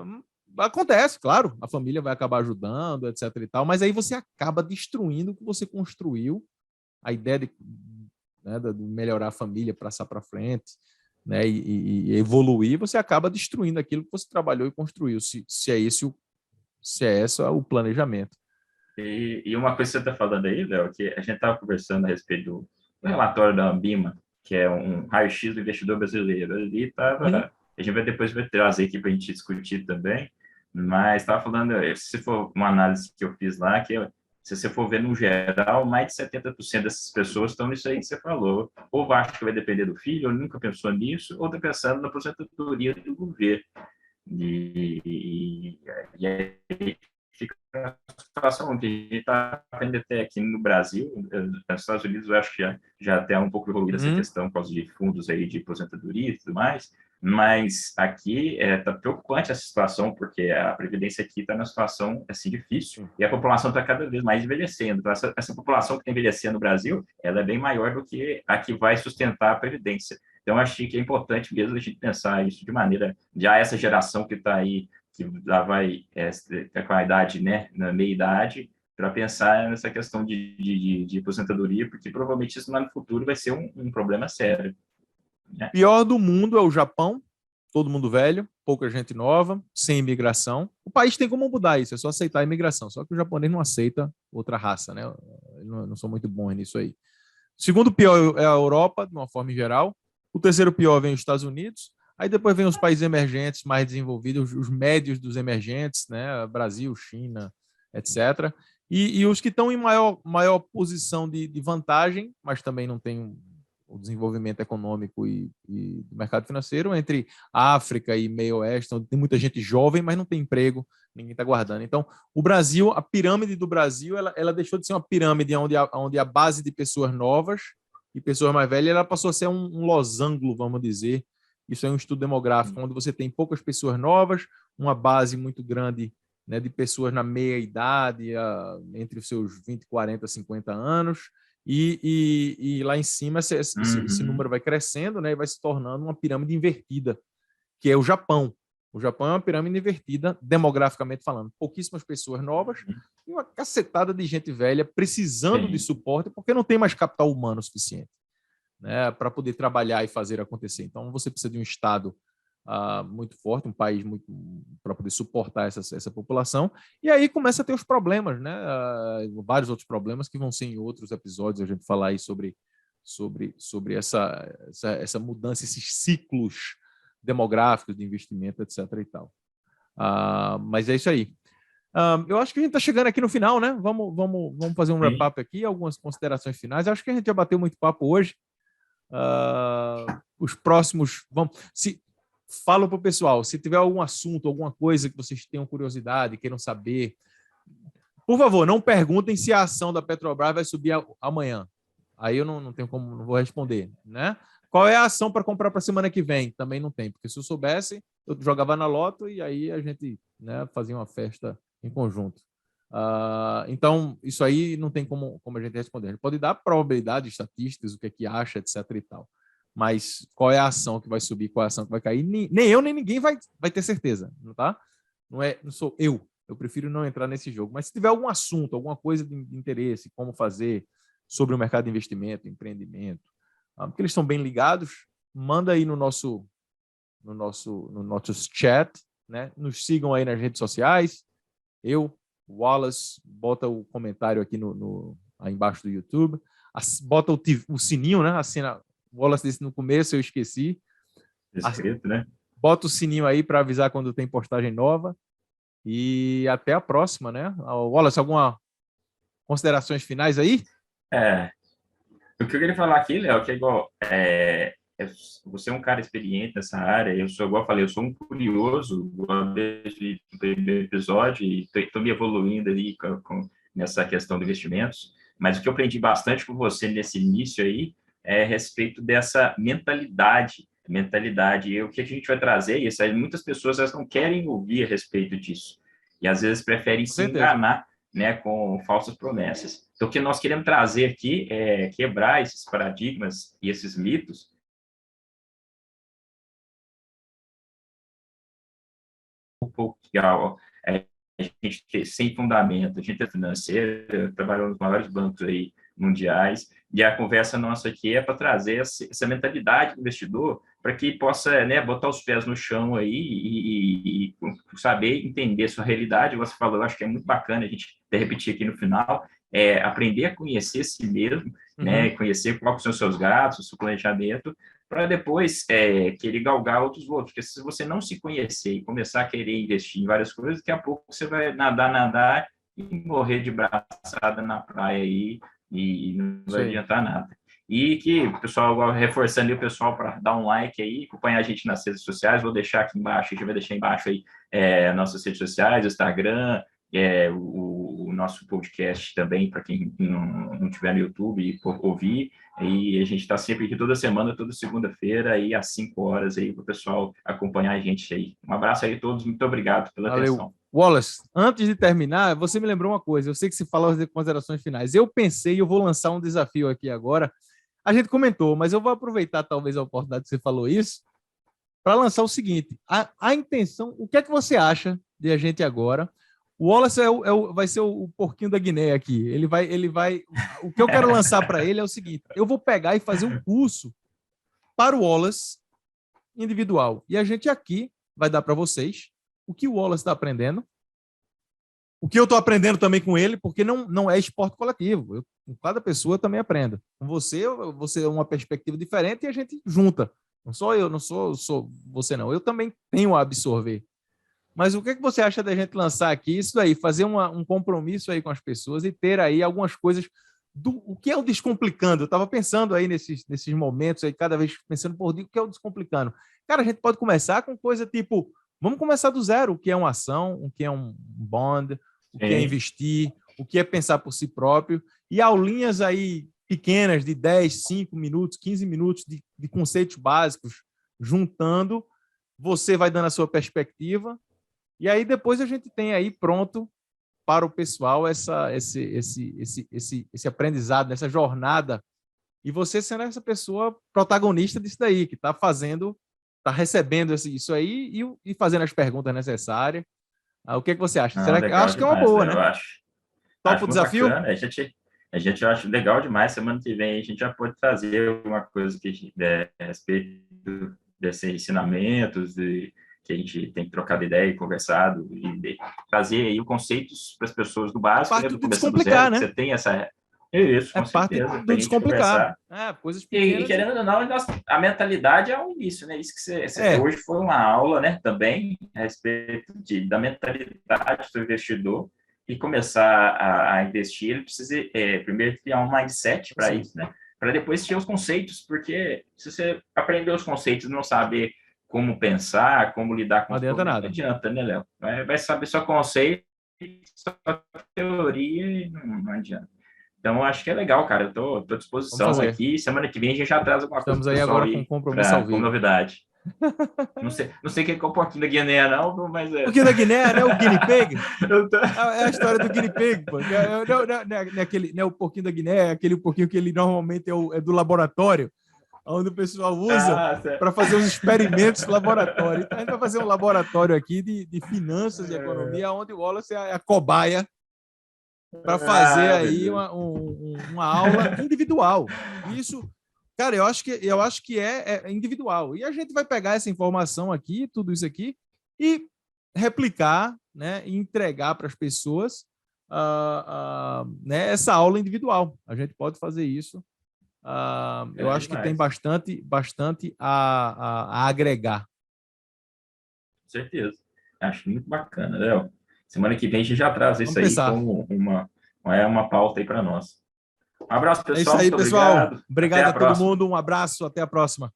Acontece, claro, a família vai acabar ajudando, etc e tal, mas aí você acaba destruindo o que você construiu, a ideia de melhorar a família, passar para frente, né, e evoluir, você acaba destruindo aquilo que você trabalhou e construiu, se é esse o planejamento. E uma coisa que você está falando aí, Léo, que a gente estava conversando a respeito do relatório da Ambima, que é um raio-x do investidor brasileiro. Ali estava... A gente vai depois trazer aqui para a gente discutir também, mas estava falando, se for uma análise que eu fiz lá, que se você for ver no geral, mais de 70% dessas pessoas estão nisso aí que você falou. Ou acha que vai depender do filho, ou nunca pensou nisso, ou está pensando na aposentadoria do governo. E aí fica a situação que a gente está vendo até aqui no Brasil, nos Estados Unidos, eu acho que já até é um pouco evoluída essa questão por causa de fundos aí de aposentadoria e tudo mais, mas aqui está preocupante essa situação, porque a Previdência aqui está numa situação assim, difícil, e a população está cada vez mais envelhecendo. Então, essa população que está envelhecendo no Brasil, ela é bem maior do que a que vai sustentar a Previdência. Então, acho que é importante mesmo a gente pensar isso de maneira, já essa geração que está aí, que já vai com a idade, né, na meia-idade, para pensar nessa questão de aposentadoria, porque provavelmente isso lá no futuro vai ser um problema sério. Né? Pior do mundo é o Japão, todo mundo velho, pouca gente nova, sem imigração. O país tem como mudar isso, é só aceitar a imigração, só que o japonês não aceita outra raça, né? Eu não sou muito bom nisso aí. O segundo pior é a Europa, de uma forma geral. O terceiro pior vem os Estados Unidos. Aí depois vem os países emergentes mais desenvolvidos, os médios dos emergentes, né? Brasil, China, etc. E os que estão em maior posição de vantagem, mas também não tem o desenvolvimento econômico e do mercado financeiro, entre África e Meio Oeste, onde tem muita gente jovem, mas não tem emprego, ninguém está guardando. Então, o Brasil, a pirâmide do Brasil, ela deixou de ser uma pirâmide onde a base de pessoas novas e pessoas mais velhas, ela passou a ser um losango, vamos dizer. Isso é um estudo demográfico, onde você tem poucas pessoas novas, uma base muito grande, né, de pessoas na meia-idade, entre os seus 20, 40, 50 anos, e lá em cima esse número vai crescendo, né, e vai se tornando uma pirâmide invertida, que é o Japão. O Japão é uma pirâmide invertida, demograficamente falando. Pouquíssimas pessoas novas e uma cacetada de gente velha precisando de suporte, porque não tem mais capital humano suficiente, né, para poder trabalhar e fazer acontecer. Então, você precisa de um Estado muito forte, um país muito para poder suportar essa população, e aí começa a ter os problemas, né? Vários outros problemas que vão ser em outros episódios, a gente falar aí sobre essa mudança, esses ciclos demográficos de investimento, etc. e tal. Mas é isso aí. Eu acho que a gente está chegando aqui no final, né? Vamos fazer um wrap-up aqui, algumas considerações finais. Eu acho que a gente já bateu muito papo hoje. Os próximos... Fala para o pessoal, se tiver algum assunto, alguma coisa que vocês tenham curiosidade, queiram saber, Por favor, não perguntem se a ação da Petrobras vai subir amanhã. Aí eu não tenho como, não vou responder, né? Qual é a ação para comprar para a semana que vem? Também não tem, porque se eu soubesse, eu jogava na loto e aí a gente, né, fazia uma festa em conjunto. Então, isso aí não tem como a gente responder. A gente pode dar probabilidade, estatísticas, o que é que acha, etc. e tal. Mas qual é a ação que vai subir, qual é a ação que vai cair? Nem eu, nem ninguém vai ter certeza, não tá? Não sou eu. Eu prefiro não entrar nesse jogo. Mas se tiver algum assunto, alguma coisa de interesse, como fazer sobre o mercado de investimento, empreendimento, porque eles estão bem ligados, manda aí no nosso chat, né? Nos sigam aí nas redes sociais. Wallace, bota o comentário aqui aí embaixo do YouTube. Bota o sininho, né? Assina. O Wallace disse no começo, eu esqueci. Inscrito, né? Bota o sininho aí para avisar quando tem postagem nova. E até a próxima, né? Wallace, alguma considerações finais aí? O que eu queria falar aqui, Léo, que é igual, você é um cara experiente nessa área, eu sou, igual eu falei, eu sou um curioso, desde o primeiro episódio, e estou me evoluindo ali nessa questão de investimentos, mas o que eu aprendi bastante com você nesse início aí é a respeito dessa mentalidade, e o que a gente vai trazer, e isso aí, muitas pessoas elas não querem ouvir a respeito disso, e às vezes preferem se enganar, né, com falsas promessas. Então, o que nós queremos trazer aqui é quebrar esses paradigmas e esses mitos. Um pouco legal, a gente sem fundamento, a gente é financeiro, trabalhou nos maiores bancos aí mundiais, e a conversa nossa aqui é para trazer essa mentalidade do investidor para que possa, né, botar os pés no chão aí e saber entender sua realidade. Você falou, eu acho que é muito bacana a gente repetir aqui no final, aprender a conhecer si mesmo, né, conhecer quais são os seus gastos, o seu planejamento, para depois querer galgar outros voos. Porque se você não se conhecer e começar a querer investir em várias coisas, daqui a pouco você vai nadar e morrer de braçada na praia aí e não vai adiantar nada. E que o pessoal, reforçando aí o pessoal para dar um like aí, acompanhar a gente nas redes sociais, vou deixar aqui embaixo, a gente vai deixar embaixo aí nossas redes sociais, Instagram, o nosso podcast também, para quem não tiver no YouTube, ouvir. E a gente está sempre aqui toda semana, toda segunda-feira, aí às 5 horas, aí, para o pessoal acompanhar a gente aí. Um abraço aí a todos, muito obrigado pela atenção. Wallace, antes de terminar, você me lembrou uma coisa, eu sei que você falou as considerações finais. Eu pensei, eu vou lançar um desafio aqui agora. A gente comentou, mas eu vou aproveitar talvez a oportunidade que você falou isso, para lançar o seguinte, a intenção, o que é que você acha de a gente agora? O Wallace vai ser o porquinho da Guiné aqui. Ele vai. O que eu quero lançar para ele é o seguinte: eu vou pegar e fazer um curso para o Wallace individual. E a gente aqui vai dar para vocês o que o Wallace está aprendendo, o que eu estou aprendendo também com ele, porque não é esporte coletivo. Com cada pessoa eu também aprendo. Com você é uma perspectiva diferente e a gente junta. Não sou eu, não sou você, não. Eu também tenho a absorver. Mas o que você acha da gente lançar aqui isso aí, fazer um compromisso aí com as pessoas e ter aí algumas coisas o que é o Descomplicando? Eu estava pensando aí nesses momentos aí, cada vez pensando, o que é o Descomplicando? Cara, a gente pode começar com coisa tipo, vamos começar do zero, o que é uma ação, o que é um bond, o que é investir, o que é pensar por si próprio, e aulinhas aí pequenas de 10, 5 minutos, 15 minutos de conceitos básicos, juntando, você vai dando a sua perspectiva, e aí depois a gente tem aí pronto para o pessoal esse aprendizado, essa jornada, e você sendo essa pessoa protagonista disso daí, que está recebendo isso aí e fazendo as perguntas necessárias. O que você acha? Será que eu acho que é uma boa, né? Eu acho. Topa o desafio? Bacana. A gente acha legal demais. Semana que vem a gente já pode trazer alguma coisa a respeito desses ensinamentos que a gente tem trocado ideia e conversado e trazer aí os conceitos para as pessoas do básico, parte do descomplicar, né? Você tem essa isso, com parte certeza, do descomplicar. Coisas pequenas. E querendo ou não, a mentalidade é o início, né? Isso que você hoje foi uma aula, né? Também a respeito da mentalidade do investidor e começar a investir, ele precisa primeiro criar um mindset para isso, né? Para depois ter os conceitos, porque se você aprender os conceitos e não saber como pensar, como lidar com não adianta nada. Não adianta, né, Léo? Vai saber só conceito só teoria e não adianta. Então, eu acho que é legal, cara. Eu tô à disposição aqui. Semana que vem a gente já traz alguma coisa Estamos aí agora com um compromisso ao vivo. Como novidade. Não sei o que é o porquinho da Guiné, não, mas é. O porquinho da Guiné, né? O guinea pig? É a história do guinea pig, pô. Não é o porquinho da Guiné, é aquele porquinho que ele normalmente é do laboratório, onde o pessoal usa para fazer os experimentos do laboratório. Então, a gente vai fazer um laboratório aqui de finanças e economia, onde o Wallace é a cobaia para fazer aí uma aula individual. Isso, cara, eu acho que é individual. E a gente vai pegar essa informação aqui, tudo isso aqui, e replicar, né, e entregar para as pessoas né, essa aula individual. A gente pode fazer isso. Eu acho que tem bastante a agregar. Com certeza. Acho muito bacana, Léo. Semana que vem a gente já traz isso aí como uma pauta aí para nós. Um abraço, pessoal. É isso aí, pessoal. Obrigado a todo mundo. Um abraço. Até a próxima.